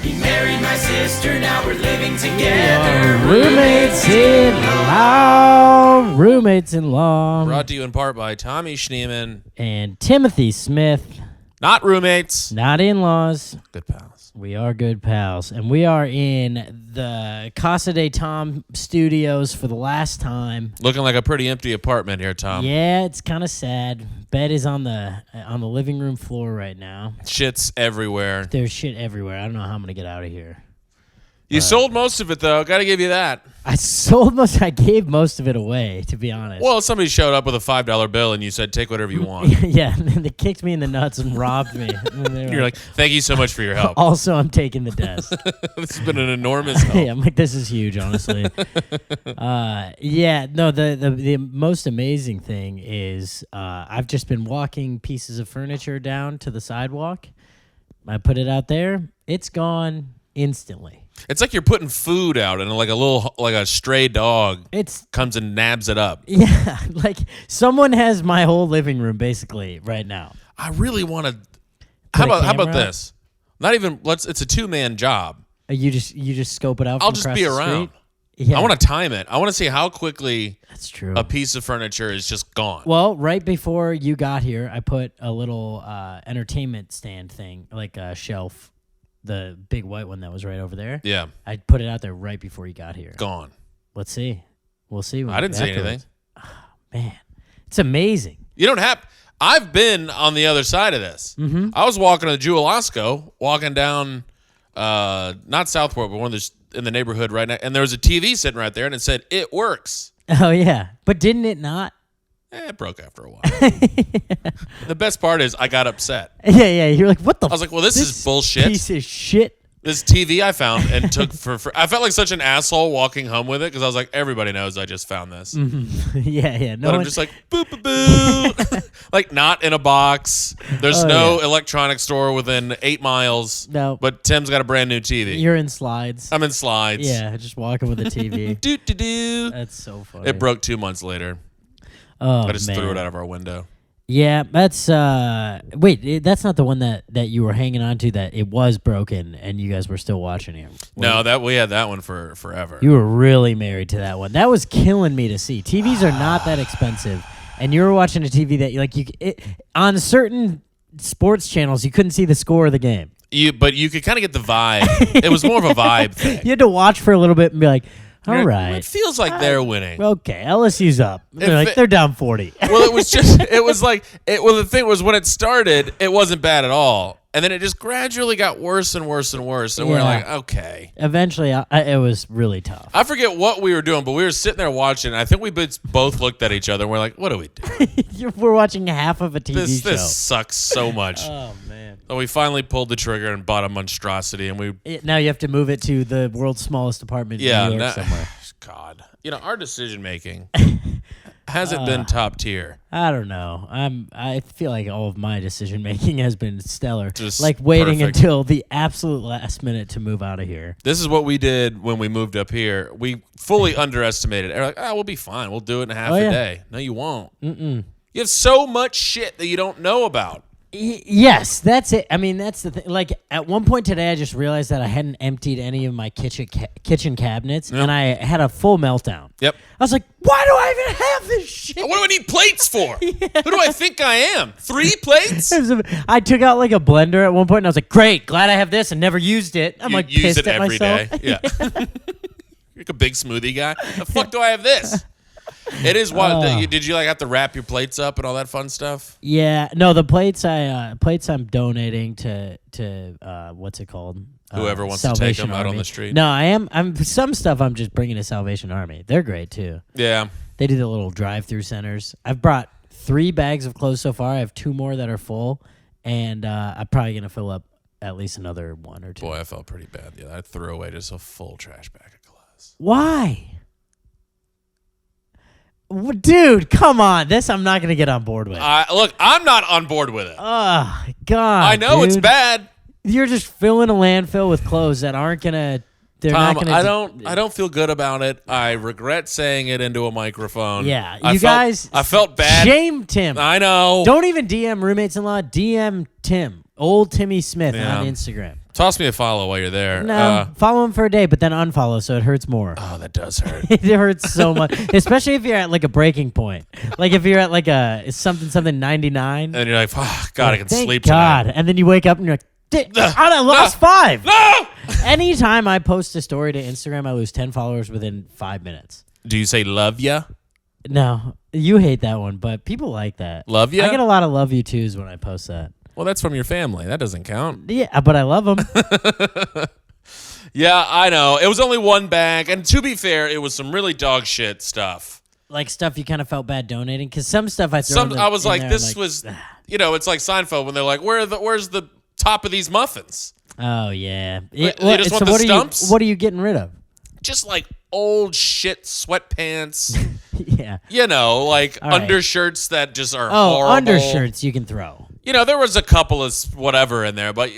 He married my sister, now we're living together. Roommates in law. Roommates in law. Brought to you in part by Tommy Schneeman. And Timothy Smith. Not roommates. Not in-laws. Good pals. We are good pals. And we are in the Casa de Tom studios for the last time. Looking like a pretty empty apartment here, Tom. Yeah, it's kind of sad. Bed is on the living room floor right now. Shit's everywhere. There's shit everywhere. I don't know how I'm going to get out of here. You sold most of it, though. Got to give you that. I gave most of it away, to be honest. Well, somebody showed up with a $5 bill, and you said, take whatever you want. Yeah, and then they kicked me in the nuts and robbed me. And You're like, thank you so much for your help. Also, I'm taking the desk. This has been an enormous help. Yeah, I'm like, this is huge, honestly. The most amazing thing is I've just been walking pieces of furniture down to the sidewalk. I put it out there. It's gone instantly. It's like you're putting food out, and like a stray dog comes and nabs it up. Yeah, like someone has my whole living room basically right now. I really want to. How about this? Not even. It's a 2-man job. You just scope it out. I'll just be around. Yeah. I want to time it. I want to see how quickly that's true. A piece of furniture is just gone. Well, right before you got here, I put a little entertainment stand thing, like a shelf. The big white one that was right over there. Yeah. I put it out there right before you got here. Gone. Let's see. We'll see. I didn't see anything. Oh, man, it's amazing. You don't have. I've been on the other side of this. Mm-hmm. I was walking to Jewel-Osco, walking down, not Southport, but one of the in the neighborhood right now, and there was a TV sitting right there, and it said, "It works." Oh yeah, but didn't it not? It broke after a while. The best part is I got upset. Yeah. You're like, what the? I was like, well, this is bullshit. Piece of shit. This TV I found and took for I felt like such an asshole walking home with it because I was like, everybody knows I just found this. Mm-hmm. Yeah. No, but I'm just like, boo, boo, boo. Like, not in a box. There's no electronic store within 8 miles. No. But Tim's got a brand new TV. You're in slides. I'm in slides. Yeah, just walking with a TV. Do. That's so funny. It broke 2 months later. Oh, I just threw it out of our window. Yeah, that's wait, that's not the one that you were hanging on to that it was broken and you guys were still watching it. No, we had that one for forever. You were really married to that one. That was killing me to see. TVs are not that expensive, and you were watching a TV that on certain sports channels you couldn't see the score of the game. But you could kind of get the vibe. It was more of a vibe thing. You had to watch for a little bit and be like, all right. It feels like they're winning. Okay, LSU's up. They're down 40. Well, the thing was when it started, it wasn't bad at all. And then it just gradually got worse and worse and worse. And we're like, okay. Eventually, it was really tough. I forget what we were doing, but we were sitting there watching. And I think we both looked at each other and we're like, what do we do? We're watching half of a TV show. This sucks so much. Oh, man. So we finally pulled the trigger and bought a monstrosity. And now you have to move it to the world's smallest apartment in New York somewhere. God. Our decision making hasn't been top tier. I don't know. I feel like all of my decision making has been stellar. Just like waiting perfect. until the absolute last minute to move out of here. This is what we did when we moved up here. We fully underestimated it. We're like, we'll be fine. We'll do it in half a day. No, you won't. Mm-mm. You have so much shit that you don't know about. Yes, that's it. I mean, that's the thing. Like, at one point today, I just realized that I hadn't emptied any of my kitchen cabinets, and I had a full meltdown. Yep. I was like, why do I even have this shit? What do I need plates for? Who do I think I am? 3 plates? I took out like a blender at one point, and I was like, great, glad I have this, and never used it. I'm like use pissed it at every myself. day. Yeah. You're like a big smoothie guy. The fuck do I have this? It is wild. Did you have to wrap your plates up and all that fun stuff? Yeah, no, the plates I'm donating to what's it called? Whoever wants Salvation to take them Army. out on the street. No, I'm some stuff I'm just bringing to Salvation Army. They're great too. Yeah, they do the little drive-through centers. I've brought 3 bags of clothes so far. I have 2 more that are full, and I'm probably gonna fill up at least another 1 or 2. Boy, I felt pretty bad. Yeah, I threw away just a full trash bag of clothes. Why? Dude, come on. This I'm not going to get on board with. Look, I'm not on board with it. Oh, God. I know dude. it's bad. You're just filling a landfill with clothes that aren't going to... Tom, I don't feel good about it. I regret saying it into a microphone. Yeah, I felt bad. Shame Tim. I know. Don't even DM roommates-in-law. DM Tim. Old Timmy Smith on Instagram. Toss me a follow while you're there. No, follow him for a day, but then unfollow, so it hurts more. Oh, that does hurt. It hurts so much, especially if you're at like a breaking point. Like if you're at like a something 99. And you're like, oh, God, I can Thank sleep God. tonight. And then you wake up and you're like, I lost 5. No! Anytime I post a story to Instagram, I lose 10 followers within 5 minutes. Do you say love ya? No, you hate that one, but people like that. Love ya? I get a lot of love you twos when I post that. Well, that's from your family. That doesn't count. Yeah, but I love them. Yeah, I know. It was only one bag. And to be fair, it was some really dog shit stuff. Like stuff you kind of felt bad donating? Because some stuff I throw I was like, this like, was, it's like Seinfeld when they're like, where's the top of these muffins? Oh, yeah. They just want the stumps? What are you getting rid of? Just like old shit sweatpants. Yeah. Like All right. undershirts that just are Oh, horrible. undershirts you can throw. There was a couple of whatever in there, but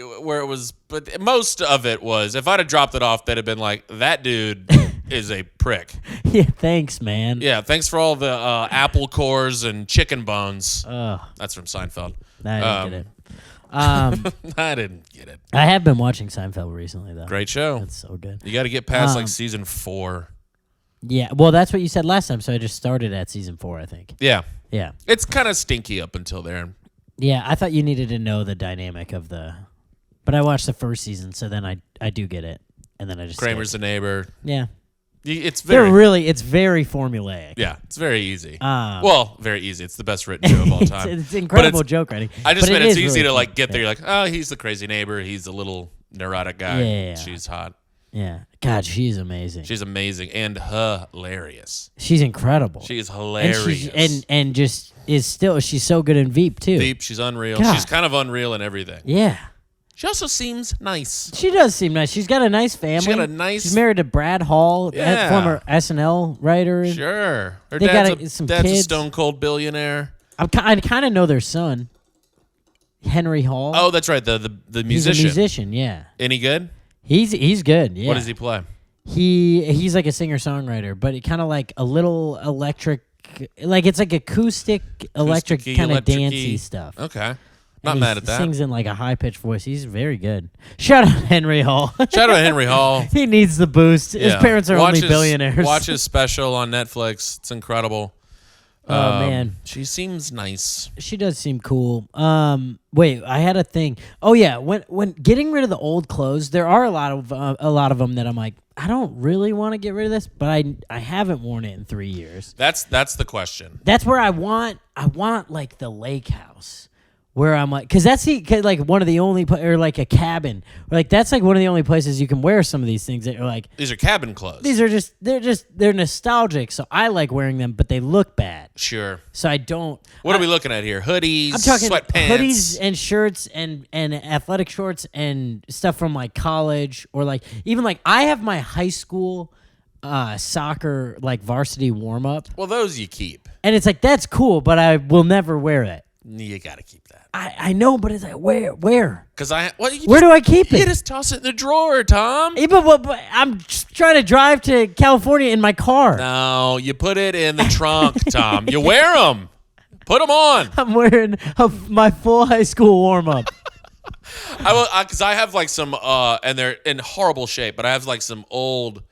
but most of it was, if I'd have dropped it off, they'd have been like, that dude is a prick. Yeah, thanks, man. Yeah, thanks for all the apple cores and chicken bones. Oh, That's from Seinfeld. I didn't get it. I didn't get it. I have been watching Seinfeld recently, though. Great show. It's so good. You got to get past like season 4. Yeah, well, that's what you said last time, so I just started at season 4, I think. Yeah. Yeah. It's kind of stinky up until there. Yeah, I thought you needed to know the dynamic of the... But I watched the first season, so then I do get it. And then I just... Kramer's the neighbor. Yeah. It's very... It's very formulaic. Yeah, it's very easy. Well, very easy. It's the best written show of all time. it's incredible joke writing. I just meant it's easy really to like fun. get there. You're like, oh, he's the crazy neighbor. He's a little neurotic guy. Yeah. She's hot. Yeah. God, she's amazing. She's amazing and hilarious. She's incredible. She is hilarious. And just is still, she's so good in Veep, too. Deep. She's unreal. God. She's kind of unreal in everything. Yeah. She also seems nice. She does seem nice. She's got a nice family. She got a nice... She's married to Brad Hall, Yeah. former SNL writer. Sure. Her They dad's, got some dad's a kids. stone cold billionaire. I kind of know their son, Henry Hall. Oh, that's right. The He's musician. a musician, yeah. Any good? He's good, yeah. What does he play? He's like a singer-songwriter, but it kind of like a little electric, like it's like acoustic, electric Acousticy, kind of electric-y. dancey stuff. Okay. Not And mad he at that. Sings in like a high-pitched voice. He's very good. Shout out Henry Hall. Shout out to Henry Hall. He needs the boost. His Yeah. parents are Watch only his- billionaires. Watch his special on Netflix. It's incredible. Oh, man. She seems nice. She does seem cool. Wait, I had a thing. Oh yeah, when getting rid of the old clothes, there are a lot of them that I'm like, I don't really want to get rid of this, but I haven't worn it in 3 years. That's the question. That's where I want like the lake house. Where I'm like, because that's like one of the only, or like a cabin, or like that's like one of the only places you can wear some of these things that are like, These are cabin clothes. these are they're nostalgic, so I like wearing them, but they look bad, Sure. so I don't. What are we looking at here? Hoodies, I'm talking sweatpants. hoodies and shirts and athletic shorts and stuff from like college, or like even like I have my high school soccer like varsity warm up, Well, those you keep. and it's like that's cool, but I will never wear it. You got to keep that. I know, but it's like where? Because Where do I keep You it? just toss it in the drawer, Tom. Yeah, but I'm just trying to drive to California in my car. No, you put it in the trunk, Tom. You wear them. Put them on. I'm wearing my full high school warm up. I will, because I have like some, and they're in horrible shape, but I have like some old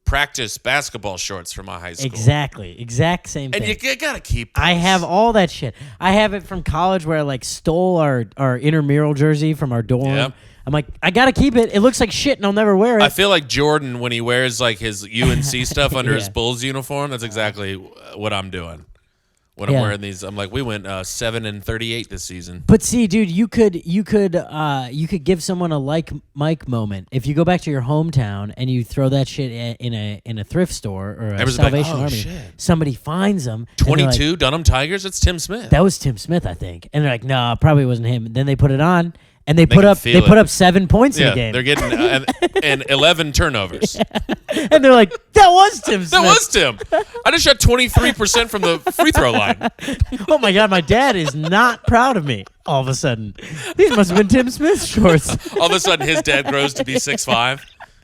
practice basketball shorts from my high school. Exactly, exact same thing. And you gotta keep those. I have all that shit. I have it from college where I like stole our intramural jersey from our dorm. Yep. I'm like, I gotta keep it. It looks like shit, and I'll never wear it. I feel like Jordan when he wears like his UNC stuff under his Yeah. Bulls uniform. That's exactly what I'm doing. When I'm Yeah. wearing these, I'm like, we went 7-38 this season. But see, dude, you could give someone a like Mike moment if you go back to your hometown and you throw that shit in a thrift store or a Everyone's like, Salvation "Oh, Army. shit." Somebody finds them. and they're like, 22 Dunham Tigers. It's Tim Smith. that was Tim Smith, I think. And they're like, no, it probably wasn't him. And then they put it on, and they can feel put it. up 7 points in Yeah, the game. they're getting and 11 turnovers. And they're like, that was Tim Smith. That was Tim. I just shot 23% from the free throw line. Oh my God, my dad is not proud of me all of a sudden. These must have been Tim Smith's shorts. All of a sudden, his dad grows to be 6'5".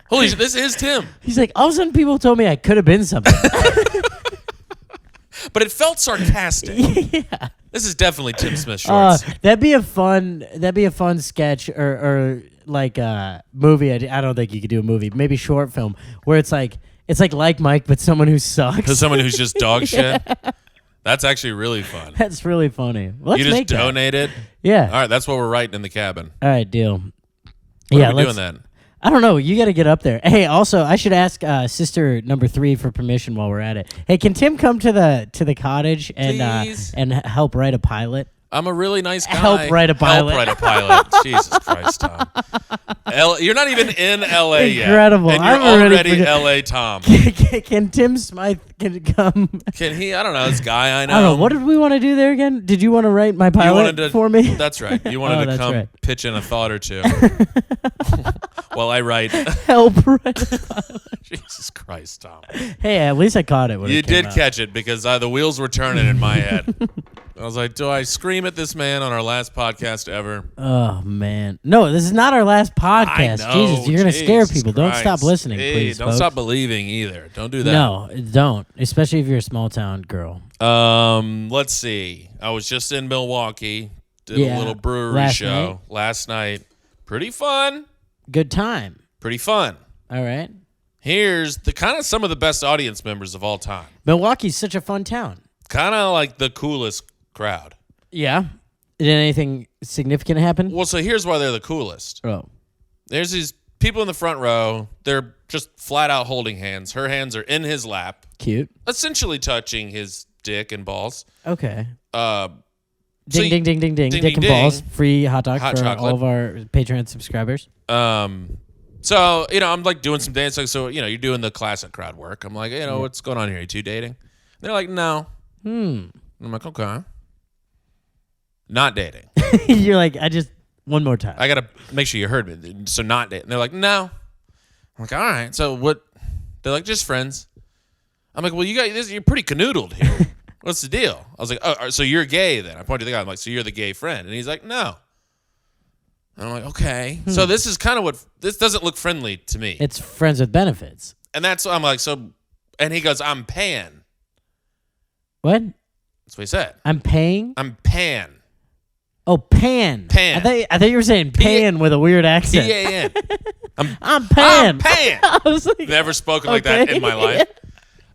Holy shit, this is Tim. He's like, all of a sudden people told me I could have been something. But it felt sarcastic. Yeah. This is definitely Tim Smith shorts. That'd be a fun sketch or like movie. I don't think you could do a movie. Maybe short film where it's like Mike, but someone who sucks. To someone who's just dog shit. That's actually really fun. That's really funny. Let's You just make that. donate it. Yeah. All right, that's what we're writing in the cabin. All right, deal. What yeah, are we doing then? I don't know. You got to get up there. Hey, also, I should ask sister number 3 for permission while we're at it. Hey, can Tim come to the cottage and help write a pilot? I'm a really nice guy. Help write a pilot. Help write a pilot. Jesus Christ, Tom. You're not even in L.A. yet. Incredible. And you're I'm already L.A. Tom. Can Tim Smythe come? Can he? I don't know. This guy I know. I don't know. What did we want to do there again? Did you want to write my pilot for me? That's right. You wanted to come pitch in a thought or two. While I write. Help write a pilot. Jesus Christ, Tom. Hey, at least I caught it when You it came did out. catch it because the wheels were turning in my head. I was like, do I scream at this man on our last podcast ever? Oh, man. No, this is not our last podcast. I know, Jesus, you're going to scare Jesus people. Don't Christ. stop listening, Hey, please, don't folks. stop believing either. Don't do that. No, don't. Especially if you're a small town girl. Let's see. I was just in Milwaukee. Did a little brewery show last night. Pretty fun. Good time. Pretty fun. All right. Here's the kind of some of the best audience members of all time. Milwaukee's such a fun town. Kind of like the coolest crowd. Yeah. Did anything significant happen? Well, so here's why they're the coolest. Oh. There's these people in the front row. They're just flat out holding hands. Her hands are in his lap, Cute. essentially touching his dick and balls. Okay. Ding, Ding, ding, ding, ding. ding, Dick and ding. balls. Free hot dog Hot for chocolate. all of our Patreon subscribers. So, I'm like doing some dancing. So, you're doing the classic crowd work. I'm like, what's going on here? You two dating? And they're like, no. I'm like, okay. Not dating. You're like, one more time. I got to make sure you heard me. So not dating. They're like, no. I'm like, all right. So what? They're like, just friends. I'm like, well, you guys, you're pretty canoodled here. What's the deal? I was like, oh, so you're gay then? I pointed to the guy. I'm like, so you're the gay friend? And he's like, no. And I'm like, okay. So this is kind of this doesn't look friendly to me. It's friends with benefits. And that's what I'm like, so, and he goes, I'm pan. What? That's what he said. I'm paying? I'm pan. Oh, pan. Pan. I thought you were saying pan with a weird accent. P-A-N. I'm pan. I'm pan. I was like, Never spoken like that okay. in my life.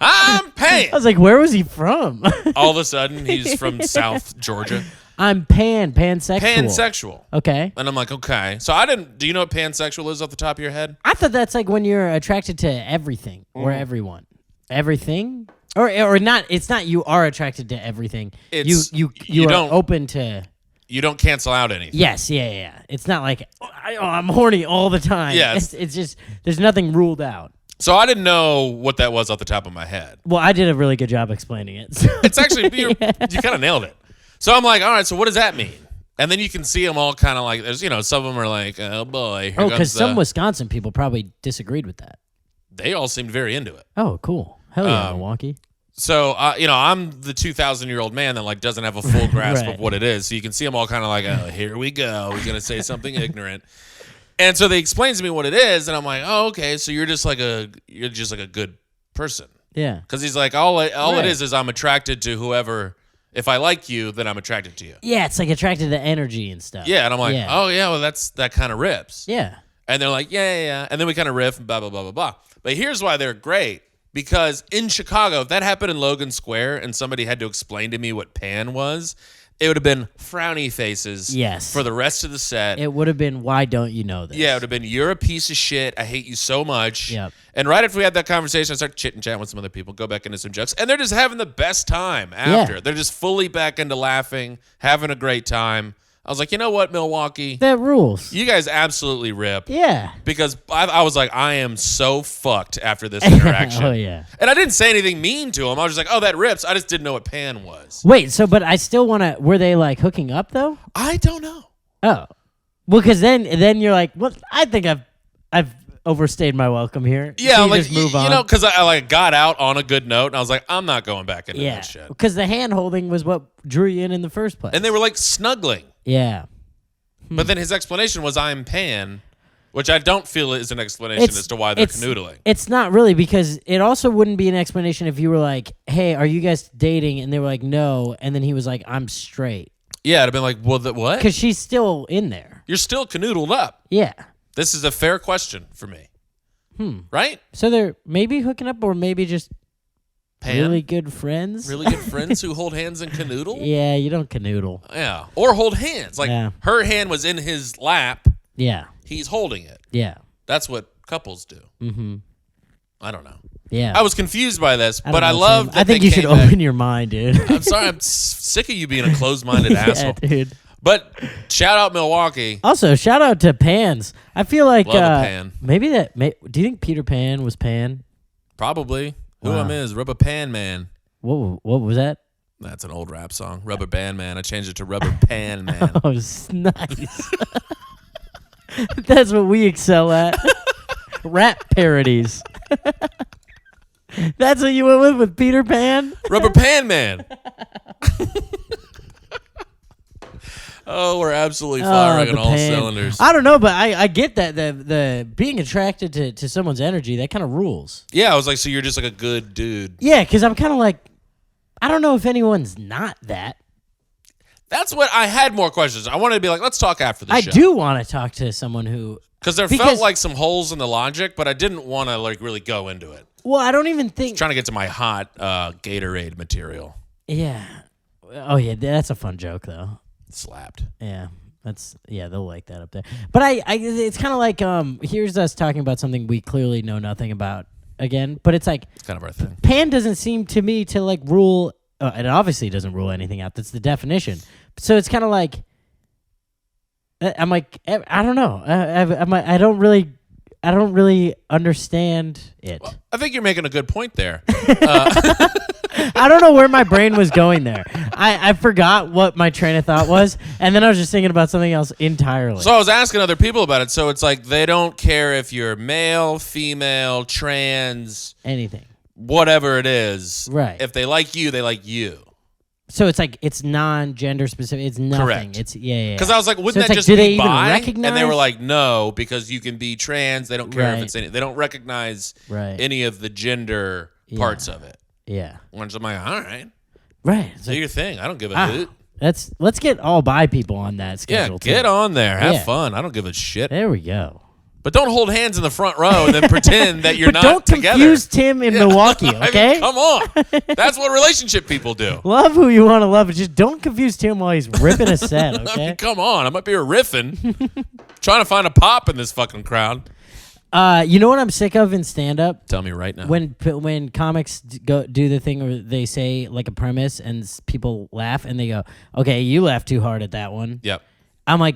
I'm pan. I was like, where was he from? All of a sudden, he's from South Georgia. I'm pansexual. Pansexual. Okay. And I'm like, okay. So do you know what pansexual is off the top of your head? I thought that's like when you're attracted to everything or everyone. Everything? Or not, it's not you are attracted to everything. It's- you you are don't- open to... You don't cancel out anything. Yes, yeah. It's not like, I'm horny all the time. Yeah, It's just, there's nothing ruled out. So I didn't know what that was off the top of my head. Well, I did a really good job explaining it. So. It's actually, you kind of nailed it. So I'm like, all right, so what does that mean? And then you can see them all kind of like, there's, some of them are like, oh boy. Here Because comes some Wisconsin people probably disagreed with that. They all seemed very into it. Oh, cool. Hell yeah, Milwaukee. So, I'm the 2,000-year-old man that like doesn't have a full grasp Right. of what it is. So you can see them all kind of like, oh, here we go. He's going to say something ignorant. And so they explain to me what it is. And I'm like, oh, okay. So you're just like a good person. Yeah. Because he's like, all it Right. is I'm attracted to whoever, if I like you, then I'm attracted to you. Yeah, it's like attracted to energy and stuff. Yeah. And I'm like, Yeah. oh, yeah, well, that kind of rips. Yeah. And they're like, yeah. And then we kind of riff and blah, blah, blah, blah, blah. But here's why they're great. Because in Chicago, if that happened in Logan Square and somebody had to explain to me what pan was, it would have been frowny faces Yes. for the rest of the set. It would have been, why don't you know this? Yeah, it would have been, you're a piece of shit. I hate you so much. Yep. And right after we had that conversation, I started chit-chatting with some other people, go back into some jokes. And they're just having the best time after. Yeah. They're just fully back into laughing, having a great time. I was like, you know what, Milwaukee? That rules. You guys absolutely rip. Yeah. Because I was like, I am so fucked after this interaction. Oh, yeah. And I didn't say anything mean to him. I was just like, oh, that rips. I just didn't know what pan was. Wait, but I still want to, were they like hooking up though? I don't know. Oh. Well, because then you're like, well, I think I've overstayed my welcome here. Yeah, So you like, just move on. because I like got out on a good note, and I was like, I'm not going back into Yeah. that shit. Because the hand holding was what drew you in the first place. And they were like snuggling. Yeah. But then his explanation was, I'm pan, which I don't feel is an explanation as to why they're canoodling. It's not really, because it also wouldn't be an explanation if you were like, hey, are you guys dating? And they were like, no. And then he was like, I'm straight. Yeah, it'd have been like, well, what? Because she's still in there. You're still canoodled up. Yeah. This is a fair question for me. Right? So they're maybe hooking up or maybe just Pan? really good friends? Really good friends who hold hands and canoodle? Yeah, you don't canoodle. Yeah. Or hold hands. Like Yeah. her hand was in his lap. Yeah. He's holding it. Yeah. That's what couples do. Mm-hmm. I don't know. Yeah. I was confused by this, don't but I know, love Tim. that I think they you should came back. open your mind, dude. I'm sorry. I'm sick of you being a closed-minded Yeah, asshole. dude. But shout out Milwaukee. Also, shout out to Pans. I feel like Love a pan. maybe that. Do you think Peter Pan was Pan? Probably. Who Wow. I'm is Rubber Pan Man. What was that? That's an old rap song. Rubber Band Man. I changed it to Rubber Pan Man. Oh, nice. That's what we excel at. Rap parodies. That's what you went with Peter Pan? Rubber Pan Man. Oh, we're absolutely firing on the all pan. cylinders. I don't know, but I get that the being attracted to someone's energy, that kind of rules. Yeah, I was like, so you're just like a good dude. Yeah, because I'm kind of like, I don't know if anyone's not that. That's what I had more questions. I wanted to be like, let's talk after the I show. do want to talk to someone who. Because there felt like some holes in the logic, but I didn't want to like really go into it. Well, I don't even think. Trying to get to my hot Gatorade material. Yeah. Oh yeah, that's a fun joke though. Slapped. Yeah, they'll like that up there. But I it's kind of like here's us talking about something we clearly know nothing about again. But it's like It's kind of our thing. Pan doesn't seem to me to like rule. It obviously doesn't rule anything out. That's the definition. So it's kind of like I'm like I don't know. I don't really understand it. Well, I think you're making a good point there. I don't know where my brain was going there. I forgot what my train of thought was, and then I was just thinking about something else entirely. So I was asking other people about it. So it's like they don't care if you're male, female, trans, Anything. whatever it is. Right. If they like you, they like you. So it's like it's non-gender specific. It's nothing. Correct. It's yeah. Because I was like, wouldn't So it's that like, just do be they even bi? recognize? And they were like, no, because you can be trans. They don't care Right. if it's any. They don't recognize Right. any of the gender parts of it. Yeah. Once I'm like, all right, Right. It's do like, your thing. I don't give a hoot. let's get all bi people on that Yeah, schedule. get too. on there. Have Yeah. fun. I don't give a shit. There we go. But don't hold hands in the front row and then pretend that you're But not don't together. confuse Tim in Milwaukee, I mean, okay? come on. That's what relationship people do. Love who you want to love, but just don't confuse Tim while he's ripping a set, I okay? mean, come on. I'm up here riffing, trying to find a pop in this fucking crowd. You know what I'm sick of in stand-up? Tell me right now. When comics do the thing where they say like a premise and people laugh and they go, "Okay, you laughed too hard at that one." Yep. I'm like,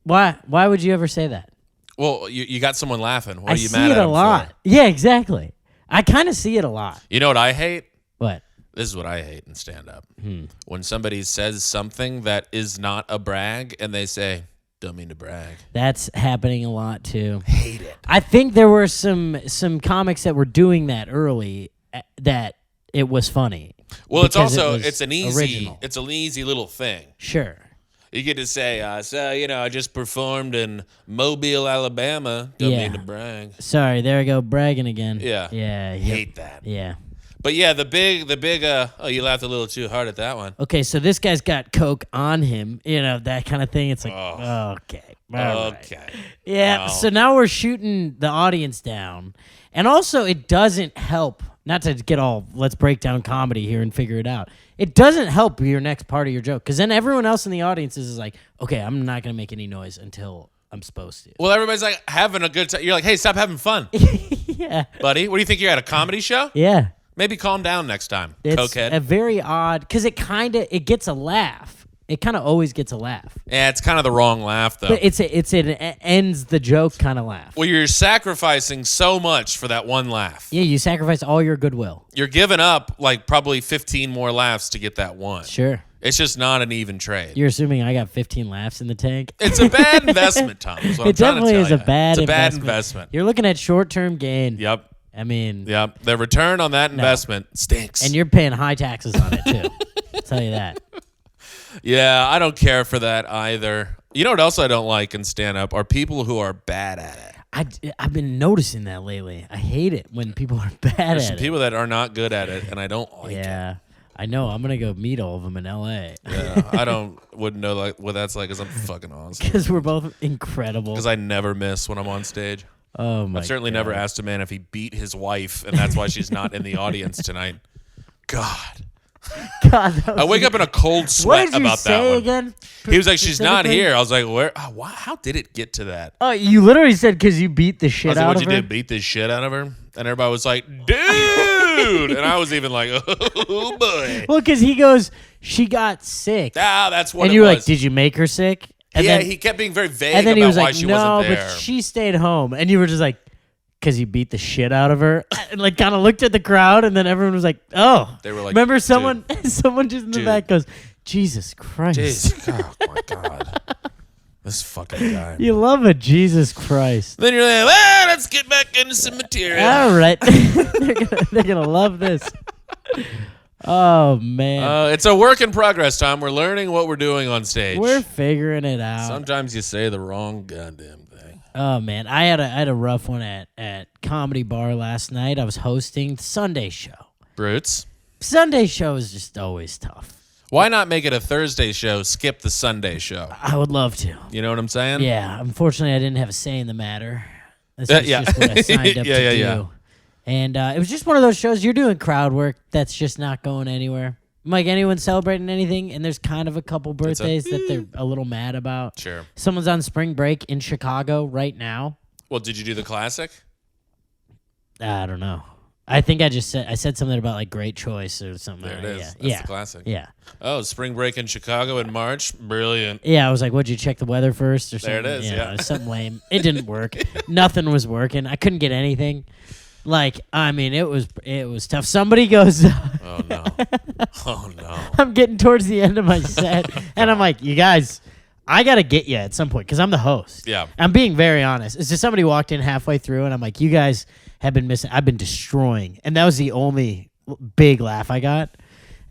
why? Why would you ever say that? Well, you got someone laughing. What I are you see mad it at a them lot. for? Yeah, exactly. I kind of see it a lot. You know what I hate? What? This is what I hate in stand-up. Hmm. When somebody says something that is not a brag and they say, don't mean to brag. That's happening a lot too. Hate it. I think there were some comics that were doing that early that it was funny. Well, it's because also, was it's an easy little thing. Sure. You get to say, I just performed in Mobile, Alabama. Don't Yeah. mean to brag. Sorry, there I go bragging again. Yeah. Yeah. Yep. Hate that. Yeah. But yeah, the big, you laughed a little too hard at that one. Okay, so this guy's got coke on him, that kind of thing. It's like, Oh. okay. All right. Okay. Yeah, Wow. so now we're shooting the audience down. And also, it doesn't help, not to get all, let's break down comedy here and figure it out. It doesn't help your next part of your joke, because then everyone else in the audience is like, okay, I'm not going to make any noise until I'm supposed to. Well, everybody's like having a good time. You're like, hey, stop having fun, Yeah. buddy. What do you think? You're at a comedy show? Yeah. Maybe calm down next time, It's cokehead. a very odd, because it gets a laugh. It kind of always gets a laugh. Yeah, it's kind of the wrong laugh, though. But it ends the joke kind of laugh. Well, you're sacrificing so much for that one laugh. Yeah, you sacrifice all your goodwill. You're giving up like probably 15 more laughs to get that one. Sure. It's just not an even trade. You're assuming I got 15 laughs in the tank? It's a bad investment, Tom. Is what I'm It trying to definitely tell is a you. bad It's a investment. bad investment. You're looking at short-term gain. Yep. I mean, Yep. The return on that investment stinks. and you're paying high taxes on it, too. I'll tell you that. Yeah, I don't care for that either. You know what else I don't like in stand-up are people who are bad at it. I've been noticing that lately. I hate it when people are bad There's at some it. people that are not good at it, and I don't like it. Yeah. I know. I'm gonna go meet all of them in L.A. Yeah, wouldn't know like what that's like because I'm fucking awesome. Because we're both incredible. Because I never miss when I'm on stage. Oh my! I've certainly never asked a man if he beat his wife, and that's why she's not in the audience tonight. God. I wake up in a cold sweat what did you about say that one. Again? He was like, "She's not here." I was like, "Where? How did it get to that?" Oh, you literally said because you beat the shit I was like, out "What'd of you her? do? Beat the shit out of her?" And everybody was like, "Dude!" And I was even like, "Oh boy!" Well, because he goes, she got sick, Ah, that's what. and it you were was. like, "Did you make her sick?" And yeah, then, he kept being very vague and then about he was why like, she "No, wasn't there. but she stayed home," and you were just like, "Because you beat the shit out of her," and like kind of looked at the crowd, and then everyone was like, "Oh." They were like, remember someone just in the Dude. back goes, "Jesus Christ." Jeez, oh my God. This fucking guy. You love a Jesus Christ. Then you're like, well, let's get back into some material. All right. they're gonna love this. Oh man. It's a work in progress, Tom. We're learning what we're doing on stage. We're figuring it out. Sometimes you say the wrong goddamn thing. Oh man. I had a rough one at Comedy Bar last night. I was hosting Sunday show. Brutes. Sunday show is just always tough. Why not make it a Thursday show, skip the Sunday show? I would love to. You know what I'm saying? Yeah. Unfortunately, I didn't have a say in the matter. This is yeah. just what I signed up to do. Yeah. And it was just one of those shows. You're doing crowd work that's just not going anywhere. Like anyone celebrating anything, and there's kind of a couple birthdays that they're a little mad about. Sure. Someone's on spring break in Chicago right now. Well, did you do the classic? I don't know. I think I said something about like great choice or something. There it is. Yeah. That's Yeah. the classic. Yeah. Oh, spring break in Chicago in March. Brilliant. Yeah, I was like, "Would you check the weather first or There something?" it is, yeah. it was something lame. It didn't work. Nothing was working. I couldn't get anything. Like, I mean, it was tough. Somebody goes, Oh, no. Oh, no. I'm getting towards the end of my set, and I'm like, "You guys, I gotta get you at some point because I'm the host." Yeah. I'm being very honest. It's just somebody walked in halfway through, and I'm like, "You guys have been missing. I've been destroying," and that was the only big laugh I got.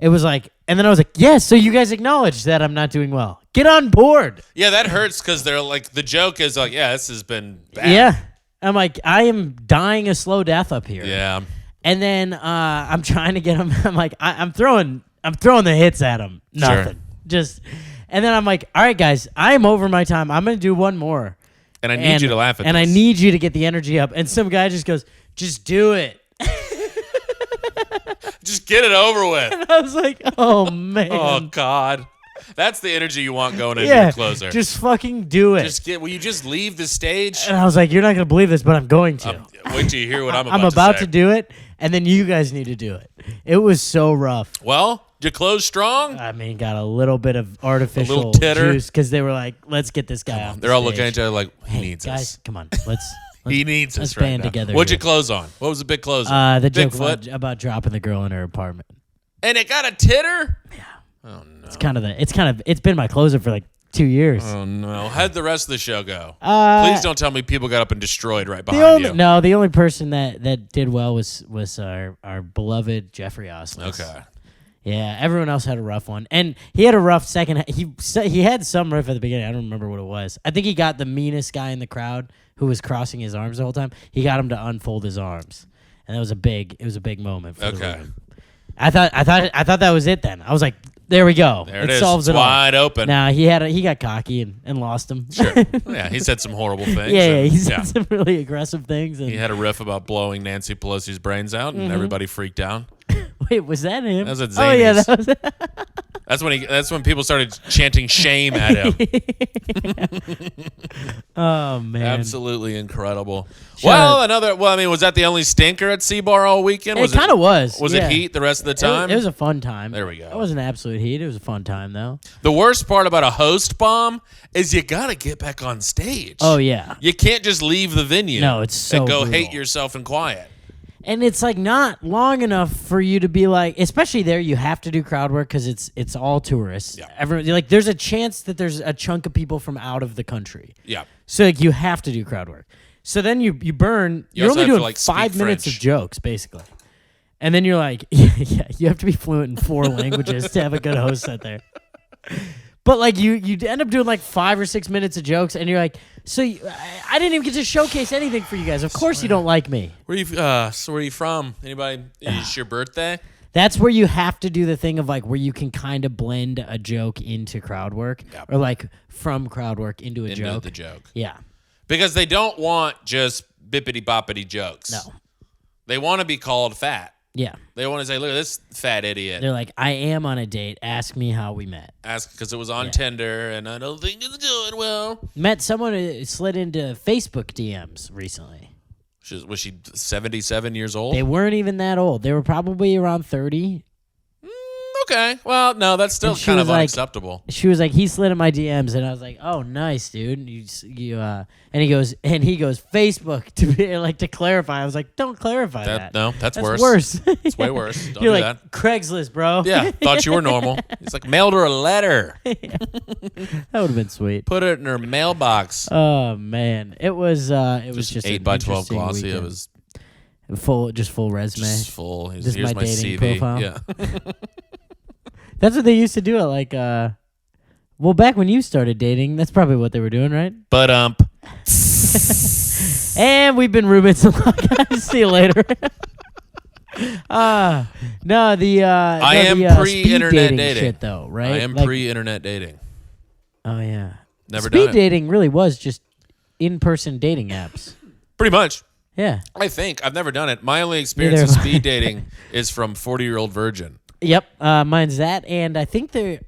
It was like, and then I was like, "Yes, so you guys acknowledge that I'm not doing well. Get on board." Yeah, that hurts because they're like, the joke is like, yeah, this has been bad. Yeah. I'm like, I am dying a slow death up here. Yeah. And then I'm trying to get him. I'm like, I'm throwing the hits at him. Nothing. Just, and then I'm like, all right, guys, I'm over my time. I'm gonna do one more. And I need you to laugh at and this. I need you to get the energy up. And some guy just goes, "Just do it." Just get it over with. And I was like, oh man. Oh, God. That's the energy you want going into yeah. your closer. Just fucking do it. Will you just leave the stage? And I was like, you're not gonna believe this, but I'm going to. Wait till you hear what I'm about I'm about to to do it, and then you guys need to do it. It was so rough. Well, did you close strong? I mean, got a little bit of artificial titter. juice because they were like, "Let's get this guy off." They're all looking at each other like, he Hey, needs guys, us. come on, let's He needs let's us right band now. together What'd here. you close on? What was the big close? the joke Bigfoot? about dropping the girl in her apartment. And it got a titter? Yeah. Oh, no. It's been my closer for like 2 years. Oh, no. How'd the rest of the show go? Uh, Please don't tell me people got up and destroyed right behind you. the only person that did well was our beloved Jeffrey Osler. Okay. Yeah, everyone else had a rough one, and he had a rough second. He had some riff at the beginning. I don't remember what it was. I think he got the meanest guy in the crowd who was crossing his arms the whole time. He got him to unfold his arms, and it was a big moment for the Okay. room. I thought that was it. Then I was like, there we go. There it is. solves It's it all. wide open. Nah, he got cocky and lost him. Sure. Yeah, he said some horrible things. yeah, and- he said some really aggressive things. And He had a riff about blowing Nancy Pelosi's brains out, and everybody freaked out. wait, was that him? That was at Oh yeah, Zany's. that was it. That's when people started chanting shame at him. Oh man, Absolutely incredible. Shout I mean, was that the only stinker at C-Bar all weekend? It kind of was. Was yeah. it heat the rest of the time? It was a fun time. There we go. It wasn't absolute heat. It was a fun time though. The worst part about a host bomb is you got to get back on stage. Oh yeah, You can't just leave the venue. No, it's so and go brutal. hate yourself in quiet. and it's like not long enough for you to be like, especially there, you have to do crowd work because it's all tourists. Yeah. Everyone like there's a chance that there's a chunk of people from out of the country. Yeah. So like, you have to do crowd work. So then you burn. You You're also only have to, doing like, speak 5 minutes French. of jokes basically, and then you're like, yeah, you have to be fluent in 4 languages to have a good host set there. But like you end up doing like 5 or 6 minutes of jokes, and you're like, I didn't even get to showcase anything for you guys. Of course you don't like me. So where are you from? Anybody? Is your birthday? That's where you have to do the thing of like where you can kind of blend a joke into crowd work, or like from crowd work into joke. The joke. Yeah. Because they don't want just bippity boppity jokes. No. They want to be called fat. Yeah. They want to say, look at this fat idiot. They're like, I am on a date. Ask me how we met. Ask because it was on Tinder and I don't think it's going well. Met someone who slid into Facebook DMs recently. Was she 77 years old? They weren't even that old. They were probably around 30. Okay. Well, no, that's still kind of unacceptable. She was like, he slid in my DMs, and I was like, oh, nice, dude. And he goes, Facebook to clarify. I was like, don't clarify that. No, that's worse. Worse. It's way worse. Don't You're do like, that. Craigslist, bro. Yeah, thought you were normal. It's like mailed her a letter. That would have been sweet. Put it in her mailbox. Oh man, it was just 8x12 glossy. It was full resume. just full. This is Here's my my dating CV. profile. Yeah. That's what they used to do at back when you started dating, that's probably what they were doing, right? But And we've been roommates a lot, guys. See you later. I am pre-internet dating shit though, right? I am pre-internet dating. Oh yeah. Never done it. Speed dating really was just in-person dating apps. Pretty much. Yeah. I think I've never done it. My only experience with speed dating is from 40-Year-Old Virgin. Yep, mine's that, and I think they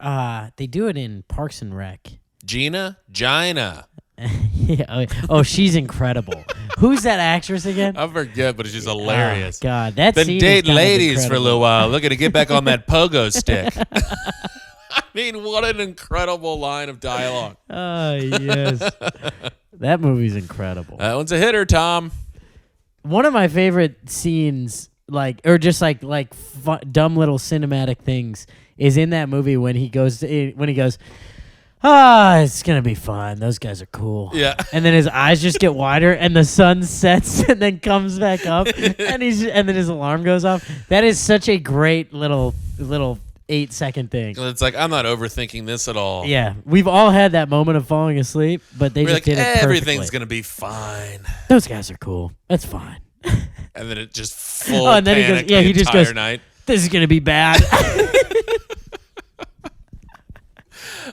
do it in Parks and Rec. Gina. Yeah. Oh, she's incredible. Who's that actress again? I forget, but she's hilarious. Oh, God, that Been scene dating is ladies for a little while. Looking to get back on that pogo stick. I mean, what an incredible line of dialogue. Oh yes, that movie's incredible. That one's a hitter, Tom. One of my favorite scenes, dumb little cinematic things, is in that movie when he goes, it's gonna be fun. Those guys are cool. Yeah. And then his eyes just get wider, and the sun sets, and then comes back up, and then his alarm goes off. That is such a great little 8-second thing. It's like, I'm not overthinking this at all. Yeah, we've all had that moment of falling asleep, but they just did it perfectly. Everything's gonna be fine. Those guys are cool. That's fine. And then it just full and then panic he just goes, night. This is gonna be bad.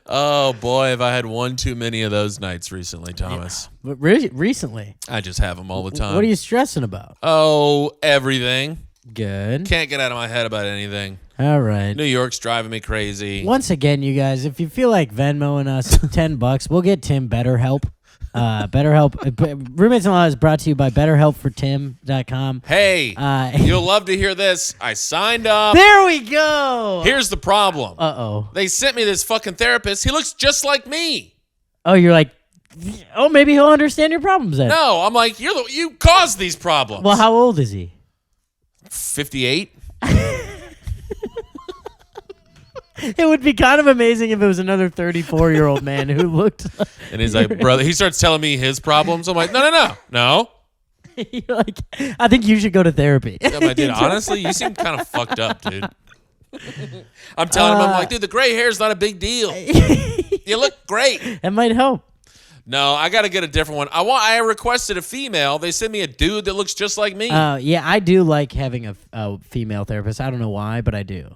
Oh boy, have I had one too many of those nights recently, Thomas. Yeah. But recently, I just have them all the time. What are you stressing about? Oh, everything. Good. Can't get out of my head about anything. All right. New York's driving me crazy. Once again, you guys, if you feel like Venmoing us $10, we'll get Tim BetterHelp. BetterHelp. Roommates in Law is brought to you by BetterHelpForTim.com. Hey, you'll love to hear this. I signed up. There we go. Here's the problem. Uh-oh. They sent me this fucking therapist. He looks just like me. Oh, you're like, oh, maybe he'll understand your problems then. No, I'm like, you caused these problems. Well, how old is he? 58. It would be kind of amazing if it was another 34-year-old man who looked like... And he's like, brother, he starts telling me his problems. I'm like, no. You're like, I think you should go to therapy. Yeah, but dude, honestly, you seem kind of fucked up, dude. I'm telling him, I'm like, dude, the gray hair is not a big deal. You look great. That might help. No, I got to get a different one. I requested a female. They sent me a dude that looks just like me. Yeah, I do like having a female therapist. I don't know why, but I do.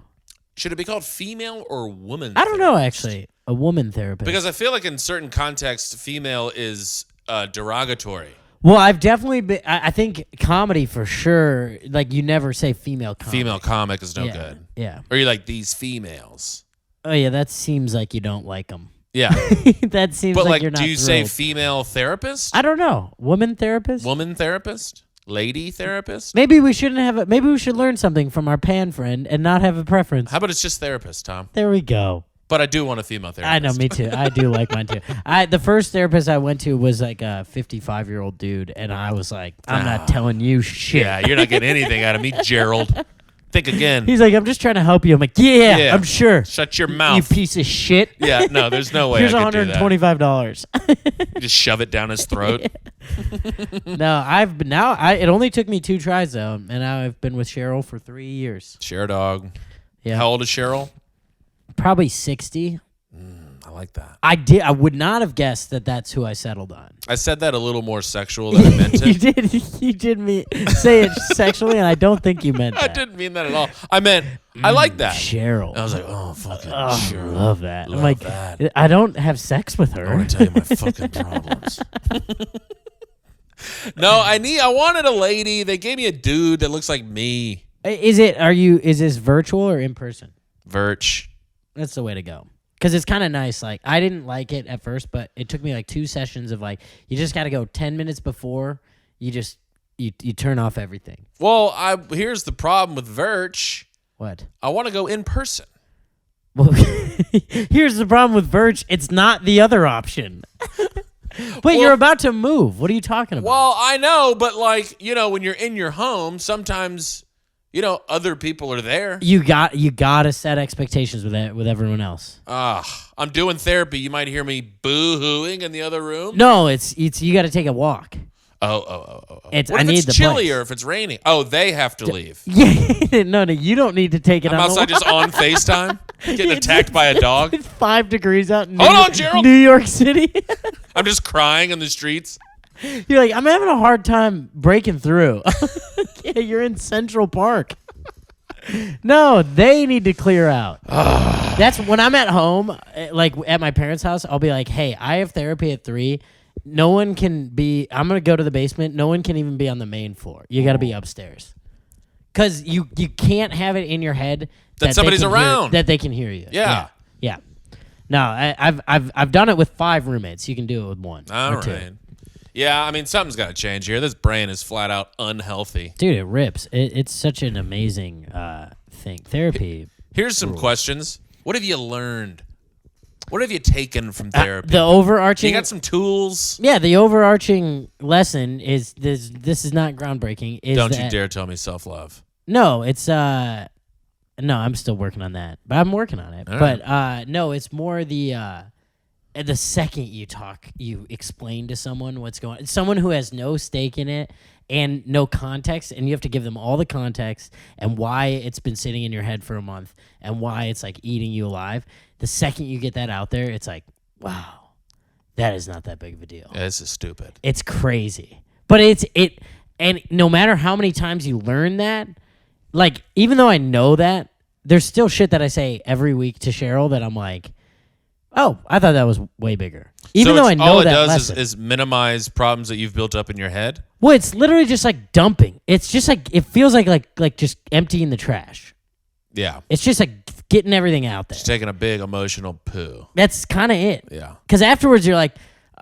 Should it be called female or woman I don't know, actually. A woman therapist. Because I feel like in certain contexts, female is derogatory. Well, I've definitely been... I think comedy for sure, like you never say female comic. Female comic is no good. Yeah. Or you're like, these females. Oh, yeah, that seems like you don't like them. Yeah. That seems but like you're not do you thrilled. say female therapist? I don't know. Woman therapist? Woman therapist? Lady therapist? Maybe we shouldn't have it. Maybe we should learn something from our pan friend and not have a preference. How about it's just therapist, Tom? There we go. But I do want a female therapist. I know, me too. I do like mine too. The first therapist I went to was like a 55-year-old dude, and I was like, I'm not telling you shit. Yeah, you're not getting anything out of me, Gerald. Think again. He's like, I'm just trying to help you. I'm like, yeah. I'm sure. Shut your mouth. You piece of shit. Yeah, no, there's no way Here's I could do that. $125. Just shove it down his throat. No, it only took me 2 tries though, and now I've been with Cheryl for 3 years. Share dog. Yeah. How old is Cheryl? Probably 60. I like that. I would not have guessed that that's who I settled on. I said that a little more sexual than I meant it. You did say it sexually, and I don't think you meant that. I didn't mean that at all. I meant I like that. Cheryl. I was like, oh, fucking I Cheryl. love that. Love I'm like, that. I don't have sex with her. I want to tell you my fucking problems. No, I wanted a lady. They gave me a dude that looks like me. Is this virtual or in person? Virch. That's the way to go. Because it's kind of nice. Like, I didn't like it at first, but it took me like 2 sessions of like, you just got to go 10 minutes before you turn off everything. Well, here's the problem with Virch. What? I want to go in person. Well, here's the problem with Virch. It's not the other option. But you're about to move. What are you talking about? Well, I know, but like, when you're in your home, sometimes, other people are there. You got to set expectations with everyone else. I'm doing therapy. You might hear me boo-hooing in the other room. No, it's you got to take a walk. Oh. It's what I if need it's the chillier place. if it's raining? Oh, they have to leave. Yeah, no, you don't need to take it. I'm outside just on FaceTime, getting attacked by a dog. It's 5 degrees out in Hold on, Gerald. New York City. I'm just crying in the streets. You're like, I'm having a hard time breaking through. Yeah, you're in Central Park. No, they need to clear out. That's when I'm at home, like at my parents' house, I'll be like, hey, I have therapy at 3. No one can be, I'm going to go to the basement. No one can even be on the main floor. You got to be upstairs. Because you can't have it in your head that somebody's around. That they can hear you. Yeah. No, I've done it with 5 roommates. You can do it with 1 All or 2. right. Yeah, I mean, something's got to change here. This brain is flat out unhealthy. Dude, it rips. It's such an amazing thing. Therapy. Here's some questions. What have you learned? What have you taken from therapy? The overarching. You got some tools? Yeah, the overarching lesson is this is not groundbreaking. Don't you dare tell me self-love. No, it's no, I'm still working on that. But I'm working on it. All but right. no, it's more the second you explain to someone what's going on. Someone who has no stake in it and no context, and you have to give them all the context and why it's been sitting in your head for a month and why it's like eating you alive. The second you get that out there, it's like, wow, that is not that big of a deal. Yeah, this is stupid. It's crazy. But and no matter how many times you learn that, like, even though I know that, there's still shit that I say every week to Cheryl that I'm like, oh, I thought that was way bigger. Even though I know all it that does lesson. is minimize problems that you've built up in your head. Well, it's literally just like dumping. It's just like, it feels like just emptying the trash. Yeah. It's just like getting everything out there. Just taking a big emotional poo. That's kind of it. Yeah. Because afterwards you're like,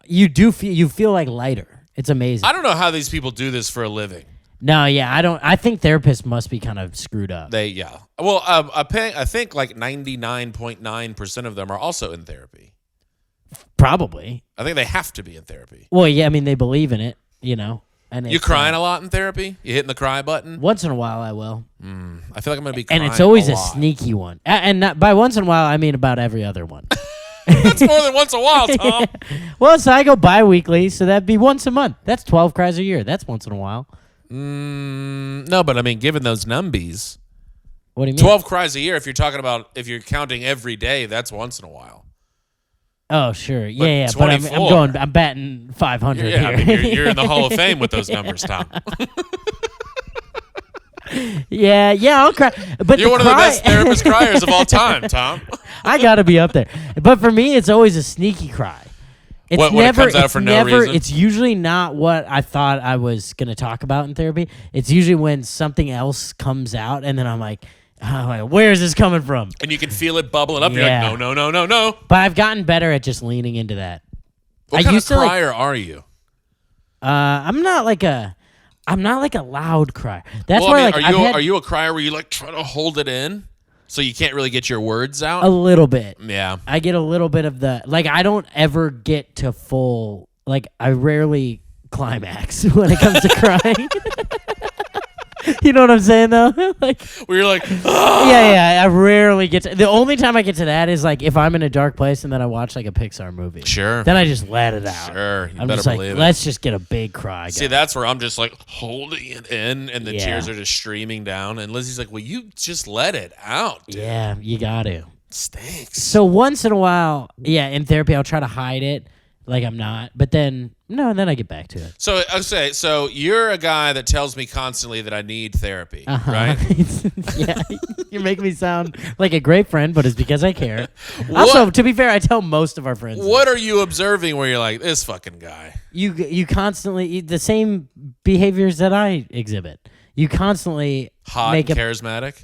you feel like lighter. It's amazing. I don't know how these people do this for a living. No, yeah, I don't. I think therapists must be kind of screwed up. Well, I think like 99.9% of them are also in therapy. Probably. I think they have to be in therapy. Well, yeah, I mean, they believe in it, And you crying a lot in therapy? You hitting the cry button? Once in a while, I will. I feel like I'm going to be crying And it's always a lot. sneaky one. And not, by once in a while, I mean about every other one. That's more than once a while, Tom. Well, so I go bi-weekly, so that'd be once a month. That's 12 cries a year. That's once in a while. No, but I mean, given those numbies, What do you mean? 12 cries a year, if you're counting every day, that's once in a while. Oh, sure. But Yeah. But I'm batting 500 Yeah, I here. mean, you're in the Hall of Fame with those numbers, Tom. yeah, I'll cry. But You're one of the best therapist criers of all time, Tom. I got to be up there. But for me, it's always a sneaky cry. It's When it comes out for no reason? It's usually not what I thought I was going to talk about in therapy. It's usually when something else comes out, and then I'm like, where is this coming from? And you can feel it bubbling up. Yeah. You're like, no. But I've gotten better at just leaning into that. What kind of crier are you? I'm not like a loud crier. That's Well, why, I mean, like, are you a crier where you like try to hold it in so you can't really get your words out? a little bit. Yeah. I get a little bit of the, like, I don't ever get to full, like, I rarely climax when it comes to crying. You know what I'm saying, though? Like, Where you're like, yeah, I rarely get to, the only time I get to that is, like, if I'm in a dark place and then I watch, like, a Pixar movie. Sure. Then I just let it out. Sure. You I'm better just like, believe it. let's just get a big cry. See, guys. that's where I'm just like holding it in and the Yeah. tears are just streaming down. And Lizzie's like, well, you just let it out, dude. Yeah, you got to. Stinks. So once in a while, yeah, in therapy, I'll try to hide it like I'm not. But then I get back to it. So I say, so you're a guy that tells me constantly that I need therapy, right? Yeah, you make me sound like a great friend, but it's because I care. Also, to be fair, I tell most of our friends. What are you observing where you're like, this fucking guy? You constantly the same behaviors that I exhibit. You constantly Hot and charismatic.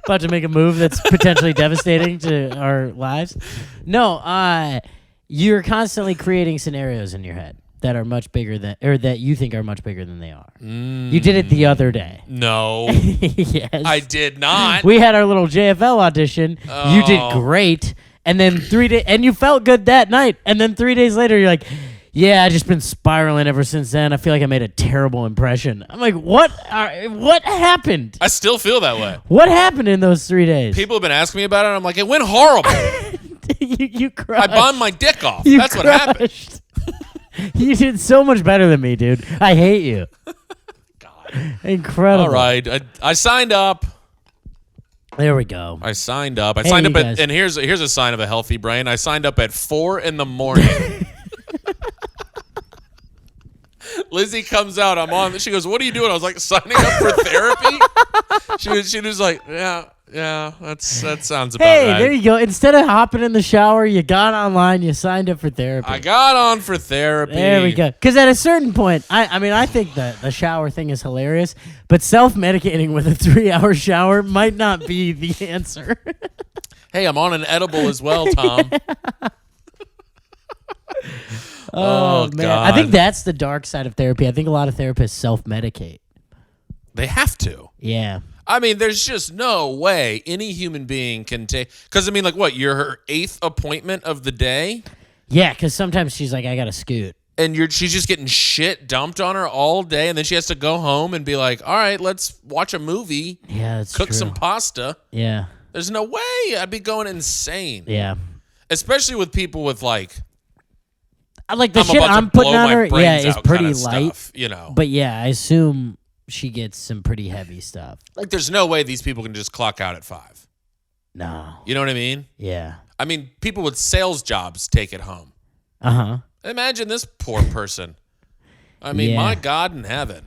About to make a move that's potentially devastating to our lives. No, you're constantly creating scenarios in your head that are much bigger than, or that you think are much bigger than they are. You did it the other day. No. Yes. I did not. We had our little JFL audition. Oh. You did great. And then 3 days, and you felt good that night. And then 3 days later, you're like, yeah, I've just been spiraling ever since then. I feel like I made a terrible impression. I'm like, what happened? I still feel that way. What happened in those 3 days? People have been asking me about it, and I'm like, it went horrible. you crushed. I bombed my dick off. You That's what happened. You did so much better than me, dude. I hate you. God. Incredible. All right. I signed up. There we go. I signed up. Hey, signed up guys. and here's a sign of a healthy brain. I signed up at 4 a.m. Lizzie comes out. I'm on. She goes, "What are you doing?" I was like, "Signing up for therapy." She was like, "Yeah, that sounds about Hey, right." there you go. Instead of hopping in the shower, you got online. You signed up for therapy. I got on for therapy. There we go. Because at a certain point, I mean, I think that the shower thing is hilarious, but self-medicating with a 3-hour shower might not be the answer. Hey, I'm on an edible as well, Tom. Oh, man. God. I think that's the dark side of therapy. I think a lot of therapists self-medicate. They have to. Yeah. I mean, there's just no way any human being can take. Because I mean, like, what? You're her 8th appointment of the day, Yeah, because sometimes she's like, I got to scoot. and she's just getting shit dumped on her all day, and then she has to go home and be like, "All right, let's watch a movie, Yeah, that's cook true. some pasta." Yeah. There's no way. I'd be going insane. Yeah. Especially with people with like, Like the I'm shit about to I'm putting blow on my her, brains yeah, is out pretty kinda light. stuff, you know. But yeah, I assume she gets some pretty heavy stuff. Like, there's no way these people can just clock out at 5. No. You know what I mean? Yeah. I mean, people with sales jobs take it home. Uh-huh. Imagine this poor person. I mean, Yeah. my God in heaven.